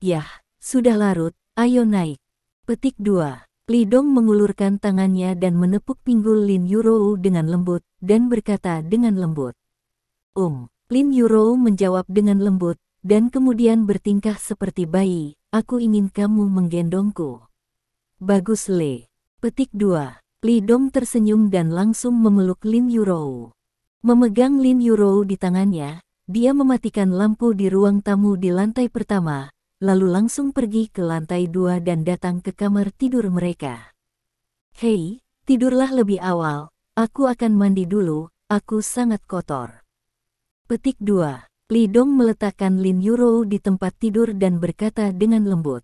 Yah, sudah larut, ayo naik. Petik 2. Li Dong mengulurkan tangannya dan menepuk pinggul Lin Yurou dengan lembut, dan berkata dengan lembut. Lin Yurou menjawab dengan lembut, dan kemudian bertingkah seperti bayi, aku ingin kamu menggendongku. Bagus Le. Petik 2. Li Dong tersenyum dan langsung memeluk Lin Yurou. Memegang Lin Yurou di tangannya, dia mematikan lampu di ruang tamu di lantai pertama, lalu langsung pergi ke lantai 2 dan datang ke kamar tidur mereka. Hei, tidurlah lebih awal, aku akan mandi dulu, aku sangat kotor. Petik 2. Li Dong meletakkan Lin Yurou di tempat tidur dan berkata dengan lembut.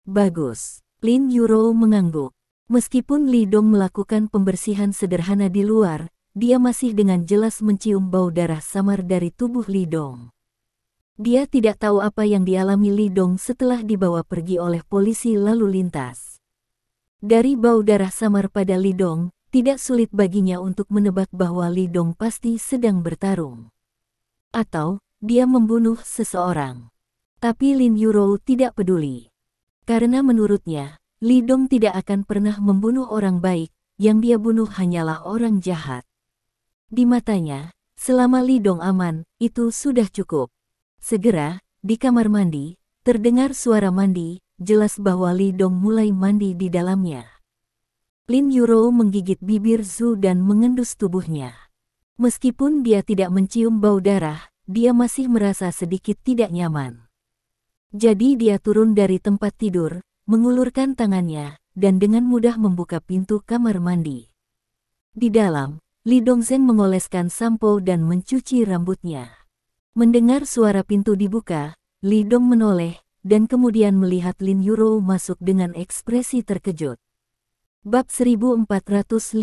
Bagus. Lin Yurou mengangguk. Meskipun Li Dong melakukan pembersihan sederhana di luar, dia masih dengan jelas mencium bau darah samar dari tubuh Li Dong. Dia tidak tahu apa yang dialami Li Dong setelah dibawa pergi oleh polisi lalu lintas. Dari bau darah samar pada Li Dong, tidak sulit baginya untuk menebak bahwa Li Dong pasti sedang bertarung. Atau, dia membunuh seseorang. Tapi Lin Yurou tidak peduli. Karena menurutnya, Li Dong tidak akan pernah membunuh orang baik, yang dia bunuh hanyalah orang jahat. Di matanya, selama Li Dong aman, itu sudah cukup. Segera, di kamar mandi, terdengar suara mandi, jelas bahwa Li Dong mulai mandi di dalamnya. Lin Yurou menggigit bibir Zhu dan mengendus tubuhnya. Meskipun dia tidak mencium bau darah, dia masih merasa sedikit tidak nyaman. Jadi dia turun dari tempat tidur, mengulurkan tangannya, dan dengan mudah membuka pintu kamar mandi. Di dalam, Li Dongzhen mengoleskan sampo dan mencuci rambutnya. Mendengar suara pintu dibuka, Li Dong menoleh, dan kemudian melihat Lin Yurou masuk dengan ekspresi terkejut. Bab 1455.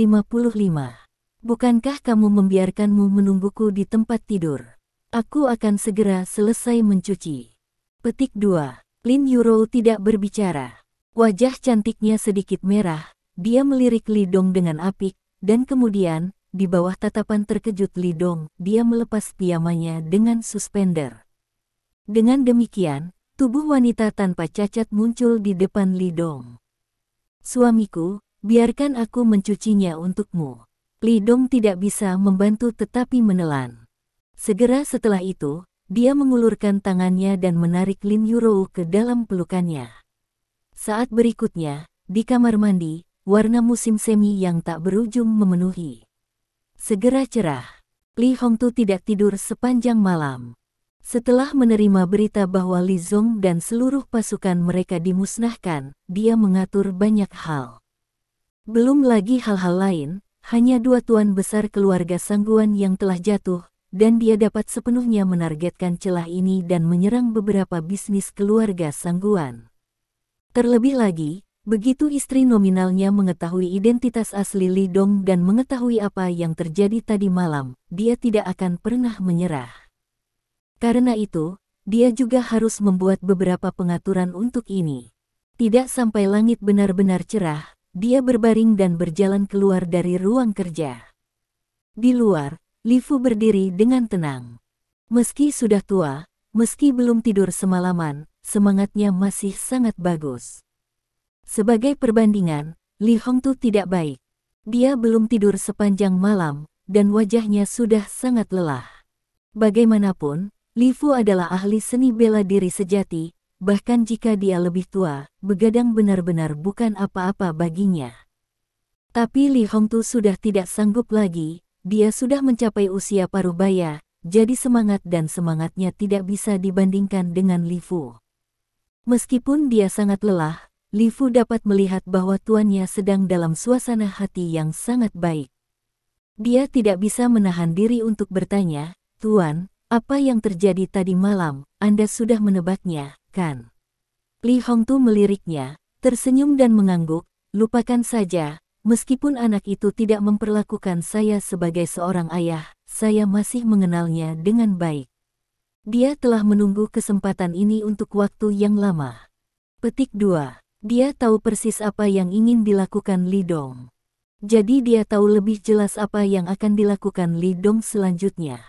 Bukankah kamu membiarkanmu menungguku di tempat tidur? Aku akan segera selesai mencuci. Petik 2. Lin Yurou tidak berbicara. Wajah cantiknya sedikit merah, dia melirik Li Dong dengan apik, dan kemudian, di bawah tatapan terkejut Li Dong, dia melepas piyamanya dengan suspender. Dengan demikian, tubuh wanita tanpa cacat muncul di depan Li Dong. Suamiku, biarkan aku mencucinya untukmu. Li Dong tidak bisa membantu tetapi menelan. Segera setelah itu, dia mengulurkan tangannya dan menarik Lin Yurou ke dalam pelukannya. Saat berikutnya, di kamar mandi, warna musim semi yang tak berujung memenuhi. Segera cerah. Li Hongtu tidak tidur sepanjang malam. Setelah menerima berita bahwa Li Zong dan seluruh pasukan mereka dimusnahkan, dia mengatur banyak hal. Belum lagi hal-hal lain, hanya 2 tuan besar keluarga Sangguan yang telah jatuh, dan dia dapat sepenuhnya menargetkan celah ini dan menyerang beberapa bisnis keluarga Sangguan. Terlebih lagi, begitu istri nominalnya mengetahui identitas asli Li Dong dan mengetahui apa yang terjadi tadi malam, dia tidak akan pernah menyerah. Karena itu, dia juga harus membuat beberapa pengaturan untuk ini. Tidak sampai langit benar-benar cerah, dia berbaring dan berjalan keluar dari ruang kerja. Di luar, Li Fu berdiri dengan tenang. Meski sudah tua, meski belum tidur semalaman, semangatnya masih sangat bagus. Sebagai perbandingan, Li Hongtu tidak baik. Dia belum tidur sepanjang malam, dan wajahnya sudah sangat lelah. Bagaimanapun, Li Fu adalah ahli seni bela diri sejati, bahkan jika dia lebih tua, begadang benar-benar bukan apa-apa baginya. Tapi Li Hongtu sudah tidak sanggup lagi, dia sudah mencapai usia paruh baya, jadi semangat dan semangatnya tidak bisa dibandingkan dengan Li Fu. Meskipun dia sangat lelah, Li Fu dapat melihat bahwa tuannya sedang dalam suasana hati yang sangat baik. Dia tidak bisa menahan diri untuk bertanya, "Tuan, apa yang terjadi tadi malam? Anda sudah menebaknya, kan?" Li Hongtu meliriknya, tersenyum dan mengangguk, "Lupakan saja, meskipun anak itu tidak memperlakukan saya sebagai seorang ayah, saya masih mengenalnya dengan baik. Dia telah menunggu kesempatan ini untuk waktu yang lama." Petik 2. Dia tahu persis apa yang ingin dilakukan Li Dong. Jadi dia tahu lebih jelas apa yang akan dilakukan Li Dong selanjutnya.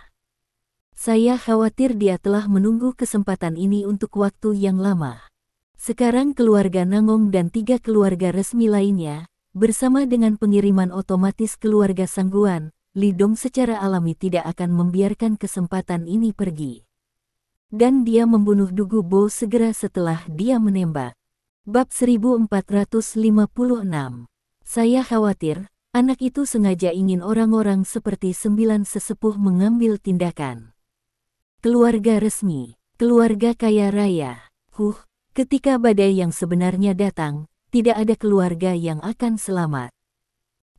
"Saya khawatir dia telah menunggu kesempatan ini untuk waktu yang lama." Sekarang keluarga Nangong dan 3 keluarga resmi lainnya, bersama dengan pengiriman otomatis keluarga Sangguan, Li Dong secara alami tidak akan membiarkan kesempatan ini pergi. Dan dia membunuh Dugu Bo segera setelah dia menembak. Bab 1456. Saya khawatir, anak itu sengaja ingin orang-orang seperti 9 sesepuh mengambil tindakan. Keluarga resmi, keluarga kaya raya. Ketika badai yang sebenarnya datang, tidak ada keluarga yang akan selamat.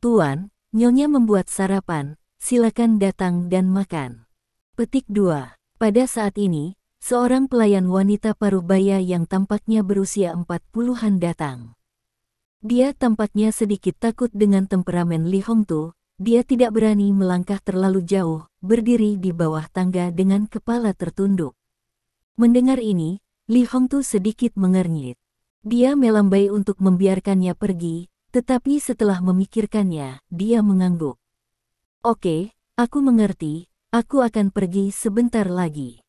"Tuan, Nyonya membuat sarapan, silakan datang dan makan." Petik 2. Pada saat ini, seorang pelayan wanita paruh baya yang tampaknya berusia 40-an datang. Dia tampaknya sedikit takut dengan temperamen Li Hongtu. Dia tidak berani melangkah terlalu jauh, berdiri di bawah tangga dengan kepala tertunduk. Mendengar ini, Li Hongtu sedikit mengernyit. Dia melambai untuk membiarkannya pergi, tetapi setelah memikirkannya, dia mengangguk. "Oke, aku mengerti, aku akan pergi sebentar lagi."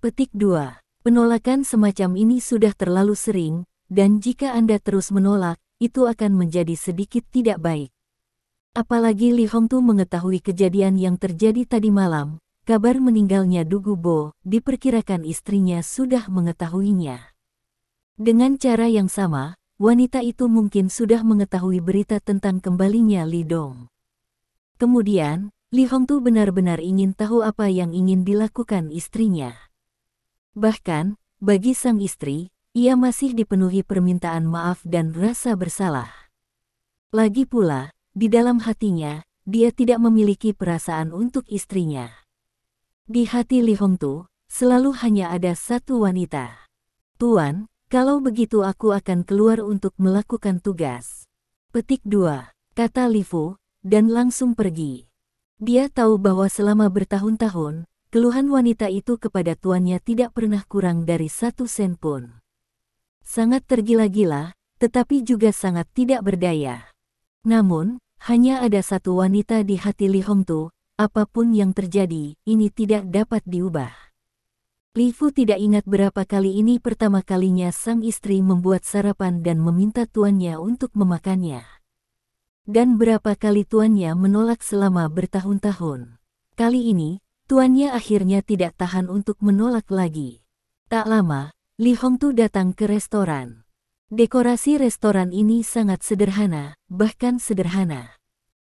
Petik 2. Penolakan semacam ini sudah terlalu sering, dan jika Anda terus menolak, itu akan menjadi sedikit tidak baik. Apalagi Li Hongtu mengetahui kejadian yang terjadi tadi malam, kabar meninggalnya Dugu Bo, diperkirakan istrinya sudah mengetahuinya. Dengan cara yang sama, wanita itu mungkin sudah mengetahui berita tentang kembalinya Li Dong. Kemudian, Li Hongtu benar-benar ingin tahu apa yang ingin dilakukan istrinya. Bahkan, bagi sang istri, ia masih dipenuhi permintaan maaf dan rasa bersalah. Lagi pula, di dalam hatinya, dia tidak memiliki perasaan untuk istrinya. Di hati Li Hongtu, selalu hanya ada satu wanita. "Tuan, kalau begitu aku akan keluar untuk melakukan tugas." Petik 2, kata Li Fu, dan langsung pergi. Dia tahu bahwa selama bertahun-tahun, keluhan wanita itu kepada tuannya tidak pernah kurang dari 1 sen pun. Sangat tergila-gila, tetapi juga sangat tidak berdaya. Namun, hanya ada satu wanita di hati Li Hongtu, apapun yang terjadi, ini tidak dapat diubah. Li Fu tidak ingat berapa kali ini pertama kalinya sang istri membuat sarapan dan meminta tuannya untuk memakannya. Dan berapa kali tuannya menolak selama bertahun-tahun. Kali ini, tuannya akhirnya tidak tahan untuk menolak lagi. Tak lama, Li Hongtu datang ke restoran. Dekorasi restoran ini sangat sederhana, bahkan sederhana.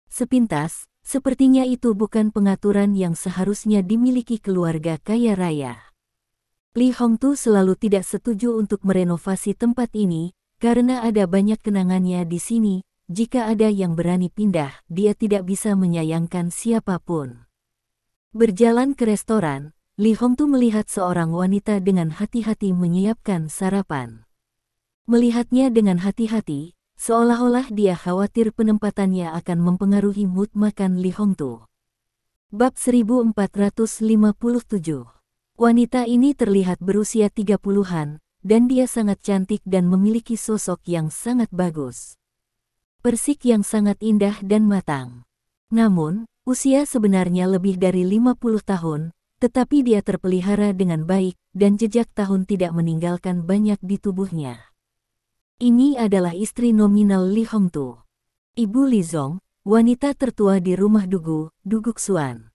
Sepintas, sepertinya itu bukan pengaturan yang seharusnya dimiliki keluarga kaya raya. Li Hongtu selalu tidak setuju untuk merenovasi tempat ini, karena ada banyak kenangannya di sini. Jika ada yang berani pindah, dia tidak bisa menyayangkan siapapun. Berjalan ke restoran, Li Hongtu melihat seorang wanita dengan hati-hati menyiapkan sarapan. Melihatnya dengan hati-hati, seolah-olah dia khawatir penempatannya akan mempengaruhi mood makan Li Hongtu. Bab 1457. Wanita ini terlihat berusia 30-an, dan dia sangat cantik dan memiliki sosok yang sangat bagus. Persik yang sangat indah dan matang. Namun, usia sebenarnya lebih dari 50 tahun, tetapi dia terpelihara dengan baik, dan jejak tahun tidak meninggalkan banyak di tubuhnya. Ini adalah istri nominal Li Hongtu. Ibu Li Zong, wanita tertua di rumah Duguk Xuan.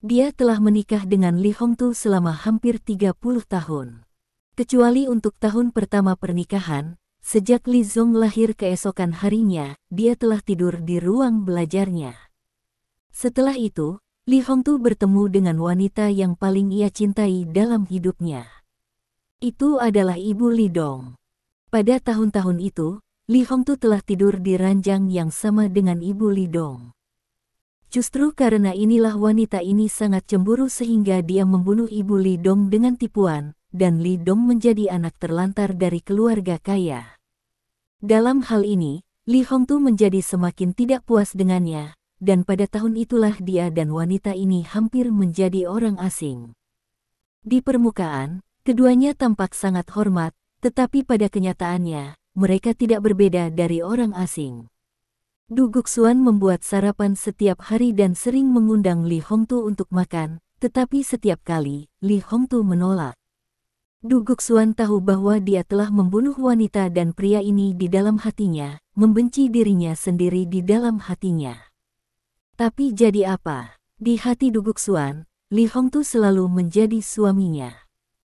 Dia telah menikah dengan Li Hongtu selama hampir 30 tahun. Kecuali untuk tahun pertama pernikahan, sejak Li Zong lahir keesokan harinya, dia telah tidur di ruang belajarnya. Setelah itu, Li Hongtu bertemu dengan wanita yang paling ia cintai dalam hidupnya. Itu adalah Ibu Li Dong. Pada tahun-tahun itu, Li Hongtu telah tidur di ranjang yang sama dengan Ibu Li Dong. Justru karena inilah wanita ini sangat cemburu sehingga dia membunuh Ibu Li Dong dengan tipuan, dan Li Dong menjadi anak terlantar dari keluarga kaya. Dalam hal ini, Li Hongtu menjadi semakin tidak puas dengannya, dan pada tahun itulah dia dan wanita ini hampir menjadi orang asing. Di permukaan, keduanya tampak sangat hormat, tetapi pada kenyataannya, mereka tidak berbeda dari orang asing. Duguk Xuan membuat sarapan setiap hari dan sering mengundang Li Hongtu untuk makan, tetapi setiap kali, Li Hongtu menolak. Duguk Xuan tahu bahwa dia telah membunuh wanita dan pria ini di dalam hatinya, membenci dirinya sendiri di dalam hatinya. Tapi jadi apa? Di hati Duguk Xuan, Li Hongtu selalu menjadi suaminya.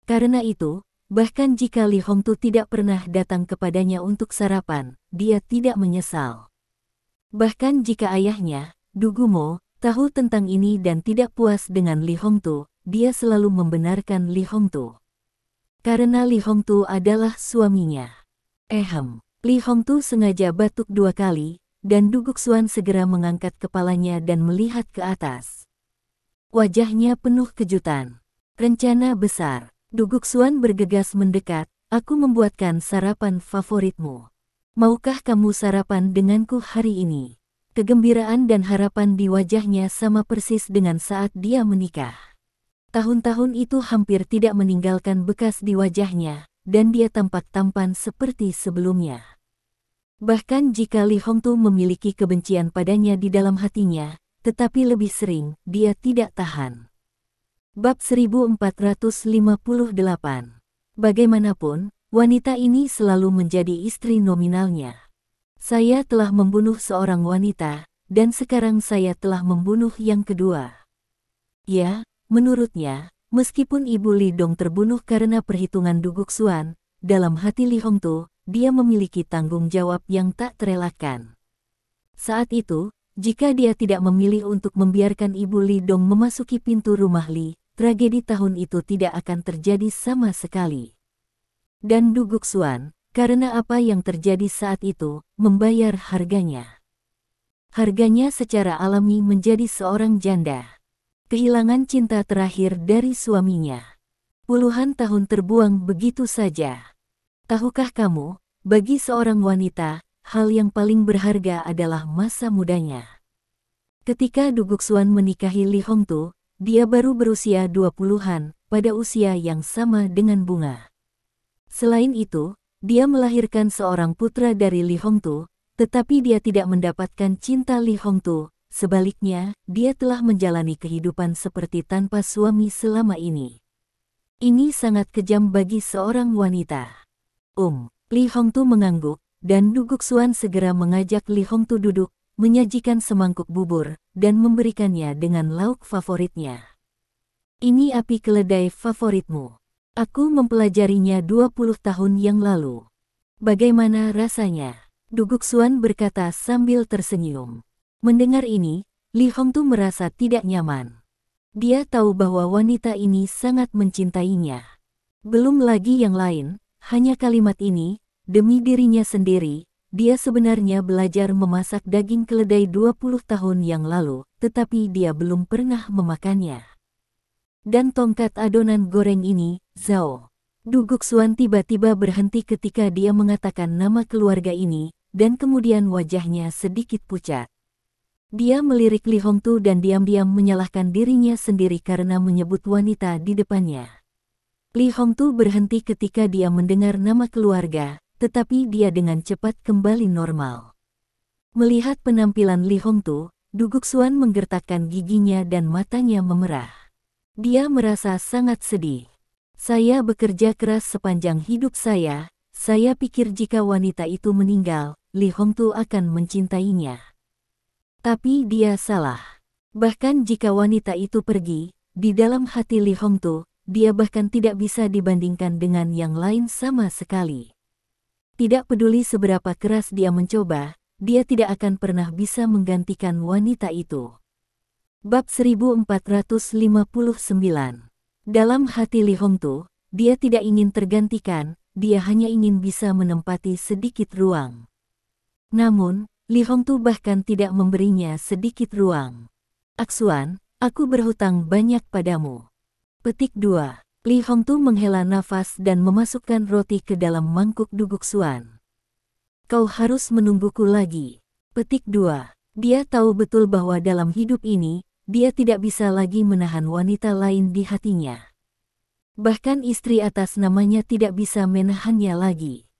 Karena itu, bahkan jika Li Hongtu tidak pernah datang kepadanya untuk sarapan, dia tidak menyesal. Bahkan jika ayahnya, Dugu Mo, tahu tentang ini dan tidak puas dengan Li Hongtu, dia selalu membenarkan Li Hongtu. Karena Li Hongtu adalah suaminya. Li Hongtu sengaja batuk 2 kali, dan Duguk Xuan segera mengangkat kepalanya dan melihat ke atas. Wajahnya penuh kejutan. Rencana besar. Duguk Xuan bergegas mendekat, aku membuatkan sarapan favoritmu. Maukah kamu sarapan denganku hari ini? Kegembiraan dan harapan di wajahnya sama persis dengan saat dia menikah. Tahun-tahun itu hampir tidak meninggalkan bekas di wajahnya, dan dia tampak tampan seperti sebelumnya. Bahkan jika Li Hongtu memiliki kebencian padanya di dalam hatinya, tetapi lebih sering, dia tidak tahan. Bab 1458. Bagaimanapun, wanita ini selalu menjadi istri nominalnya. Saya telah membunuh seorang wanita, dan sekarang saya telah membunuh yang kedua. Ya, menurutnya, meskipun Ibu Li Dong terbunuh karena perhitungan Duguk Xuan, dalam hati Li Hongtu, dia memiliki tanggung jawab yang tak terelakkan. Saat itu, jika dia tidak memilih untuk membiarkan Ibu Li Dong memasuki pintu rumah Li, tragedi tahun itu tidak akan terjadi sama sekali. Dan Duguk Xuan, karena apa yang terjadi saat itu, membayar harganya. Harganya secara alami menjadi seorang janda. Kehilangan cinta terakhir dari suaminya. Puluhan tahun terbuang begitu saja. Tahukah kamu, bagi seorang wanita, hal yang paling berharga adalah masa mudanya. Ketika Duguk Xuan menikahi Li Hongtu, dia baru berusia 20-an, pada usia yang sama dengan bunga. Selain itu, dia melahirkan seorang putra dari Li Hongtu, tetapi dia tidak mendapatkan cinta Li Hongtu. Sebaliknya, dia telah menjalani kehidupan seperti tanpa suami selama ini. Ini sangat kejam bagi seorang wanita. Li Hongtu mengangguk, dan Du Guxuan segera mengajak Li Hongtu duduk, menyajikan semangkuk bubur, dan memberikannya dengan lauk favoritnya. Ini api keledai favoritmu. Aku mempelajarinya 20 tahun yang lalu. Bagaimana rasanya? Du Guxuan berkata sambil tersenyum. Mendengar ini, Li Hongtu merasa tidak nyaman. Dia tahu bahwa wanita ini sangat mencintainya. Belum lagi yang lain, hanya kalimat ini, demi dirinya sendiri, dia sebenarnya belajar memasak daging keledai 20 tahun yang lalu, tetapi dia belum pernah memakannya. Dan tongkat adonan goreng ini, Zhao. Du Guxuan tiba-tiba berhenti ketika dia mengatakan nama keluarga ini, dan kemudian wajahnya sedikit pucat. Dia melirik Li Hongtu dan diam-diam menyalahkan dirinya sendiri karena menyebut wanita di depannya. Li Hongtu berhenti ketika dia mendengar nama keluarga, tetapi dia dengan cepat kembali normal. Melihat penampilan Li Hongtu, Du Guxuan menggertakkan giginya dan matanya memerah. Dia merasa sangat sedih. Saya bekerja keras sepanjang hidup saya pikir jika wanita itu meninggal, Li Hongtu akan mencintainya. Tapi dia salah. Bahkan jika wanita itu pergi, di dalam hati Li Hongtu, dia bahkan tidak bisa dibandingkan dengan yang lain sama sekali. Tidak peduli seberapa keras dia mencoba, dia tidak akan pernah bisa menggantikan wanita itu. Bab 1459. Dalam hati Li Hongtu, dia tidak ingin tergantikan, dia hanya ingin bisa menempati sedikit ruang. Namun, Li Hongtu bahkan tidak memberinya sedikit ruang. Aksuan, aku berhutang banyak padamu. Petik 2. Li Hongtu menghela nafas dan memasukkan roti ke dalam mangkuk Du Guxuan. Kau harus menungguku lagi. Petik 2. Dia tahu betul bahwa dalam hidup ini, dia tidak bisa lagi menahan wanita lain di hatinya. Bahkan istri atas namanya tidak bisa menahannya lagi.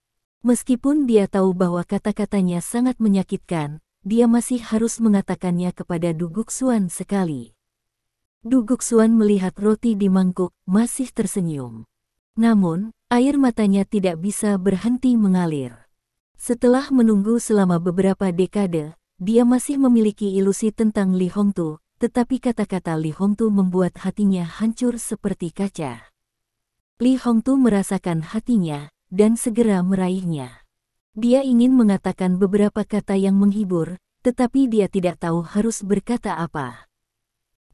Meskipun dia tahu bahwa kata-katanya sangat menyakitkan, dia masih harus mengatakannya kepada Du Guxuan sekali. Du Guxuan melihat roti di mangkuk, masih tersenyum. Namun, air matanya tidak bisa berhenti mengalir. Setelah menunggu selama beberapa dekade, dia masih memiliki ilusi tentang Li Hongtu, tetapi kata-kata Li Hongtu membuat hatinya hancur seperti kaca. Li Hongtu merasakan hatinya, dan segera meraihnya. Dia ingin mengatakan beberapa kata yang menghibur, tetapi dia tidak tahu harus berkata apa.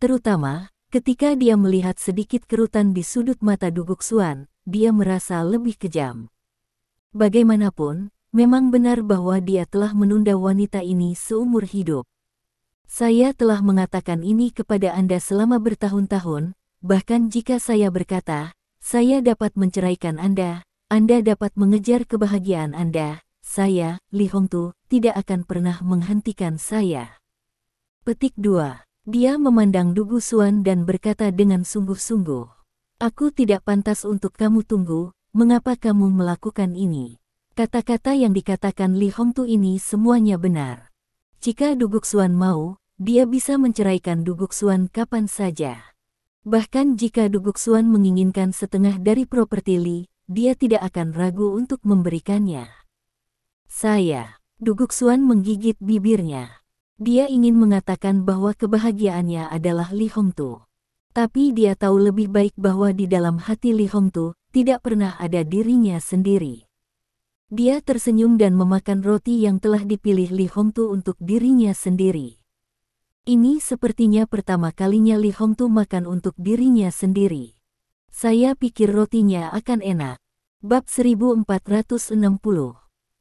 Terutama, ketika dia melihat sedikit kerutan di sudut mata Du Guxuan, dia merasa lebih kejam. Bagaimanapun, memang benar bahwa dia telah menunda wanita ini seumur hidup. Saya telah mengatakan ini kepada Anda selama bertahun-tahun, bahkan jika saya berkata, saya dapat menceraikan Anda dapat mengejar kebahagiaan Anda, saya, Li Hongtu, tidak akan pernah menghentikan saya. Petik 2. Dia memandang Du Guxuan dan berkata dengan sungguh-sungguh. Aku tidak pantas untuk kamu tunggu, mengapa kamu melakukan ini? Kata-kata yang dikatakan Li Hongtu ini semuanya benar. Jika Du Guxuan mau, dia bisa menceraikan Du Guxuan kapan saja. Bahkan jika Du Guxuan menginginkan setengah dari properti Li, dia tidak akan ragu untuk memberikannya. Du Guxuan menggigit bibirnya. Dia ingin mengatakan bahwa kebahagiaannya adalah Li Hongtu. Tapi dia tahu lebih baik bahwa di dalam hati Li Hongtu, tidak pernah ada dirinya sendiri. Dia tersenyum dan memakan roti yang telah dipilih Li Hongtu untuk dirinya sendiri. Ini sepertinya pertama kalinya Li Hongtu makan untuk dirinya sendiri. Saya pikir rotinya akan enak. Bab 1460.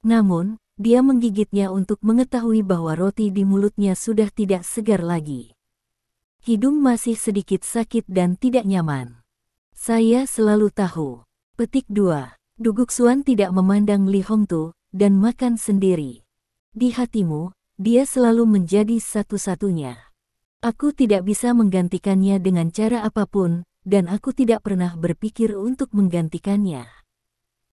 Namun, dia menggigitnya untuk mengetahui bahwa roti di mulutnya sudah tidak segar lagi. Hidung masih sedikit sakit dan tidak nyaman. Saya selalu tahu. Petik 2. Du Guxuan tidak memandang Li Hongtu, dan makan sendiri. Di hatimu, dia selalu menjadi satu-satunya. Aku tidak bisa menggantikannya dengan cara apapun, dan aku tidak pernah berpikir untuk menggantikannya.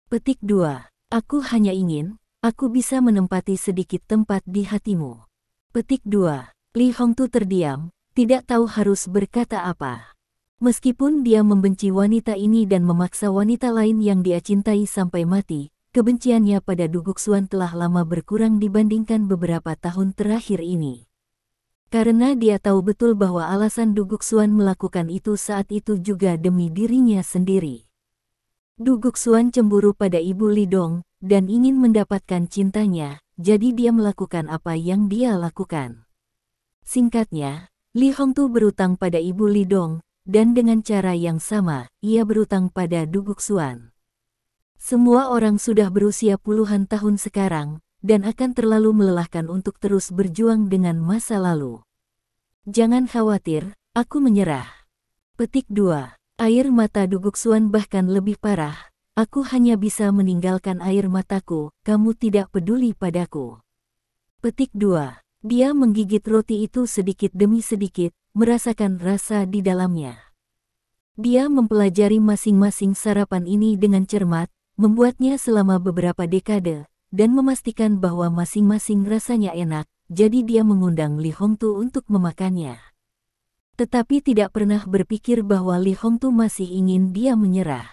Petik 2. Aku hanya ingin, aku bisa menempati sedikit tempat di hatimu. Petik 2. Li Hongtu terdiam, tidak tahu harus berkata apa. Meskipun dia membenci wanita ini dan memaksa wanita lain yang dia cintai sampai mati, kebenciannya pada Du Guxuan telah lama berkurang dibandingkan beberapa tahun terakhir ini. Karena dia tahu betul bahwa alasan Du Guxuan melakukan itu saat itu juga demi dirinya sendiri. Du Guxuan cemburu pada Ibu Li Dong dan ingin mendapatkan cintanya, jadi dia melakukan apa yang dia lakukan. Singkatnya, Li Hongtu berutang pada Ibu Li Dong, dan dengan cara yang sama, ia berutang pada Du Guxuan. Semua orang sudah berusia puluhan tahun sekarang, dan akan terlalu melelahkan untuk terus berjuang dengan masa lalu. Jangan khawatir, aku menyerah. Petik 2. Air mata Du Guxuan bahkan lebih parah. Aku hanya bisa meninggalkan air mataku, kamu tidak peduli padaku. Petik 2. Dia menggigit roti itu sedikit demi sedikit, merasakan rasa di dalamnya. Dia mempelajari masing-masing sarapan ini dengan cermat, membuatnya selama beberapa dekade, dan memastikan bahwa masing-masing rasanya enak, jadi dia mengundang Li Hongtu untuk memakannya. Tetapi tidak pernah berpikir bahwa Li Hongtu masih ingin dia menyerah.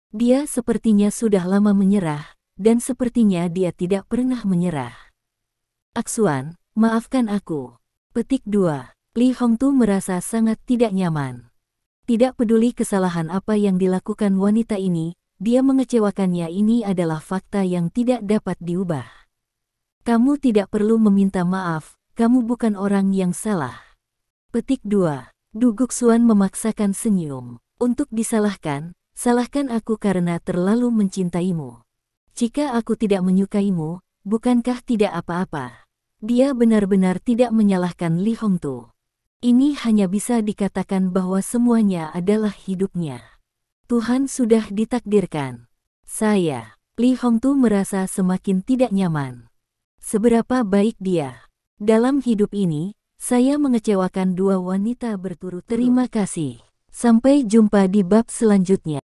Dia sepertinya sudah lama menyerah, dan sepertinya dia tidak pernah menyerah. Aksuan, maafkan aku. Petik 2. Li Hongtu merasa sangat tidak nyaman. Tidak peduli kesalahan apa yang dilakukan wanita ini, dia mengecewakannya. Ini adalah fakta yang tidak dapat diubah. Kamu tidak perlu meminta maaf, kamu bukan orang yang salah. Petik 2. Du Guxuan memaksakan senyum. Untuk disalahkan, salahkan aku karena terlalu mencintaimu. Jika aku tidak menyukaimu, bukankah tidak apa-apa? Dia benar-benar tidak menyalahkan Li Hongtu. Ini hanya bisa dikatakan bahwa semuanya adalah hidupnya. Tuhan sudah ditakdirkan. Li Hongtu merasa semakin tidak nyaman. Seberapa baik dia. Dalam hidup ini, saya mengecewakan dua wanita berturut-turut. Terima kasih. Sampai jumpa di bab selanjutnya.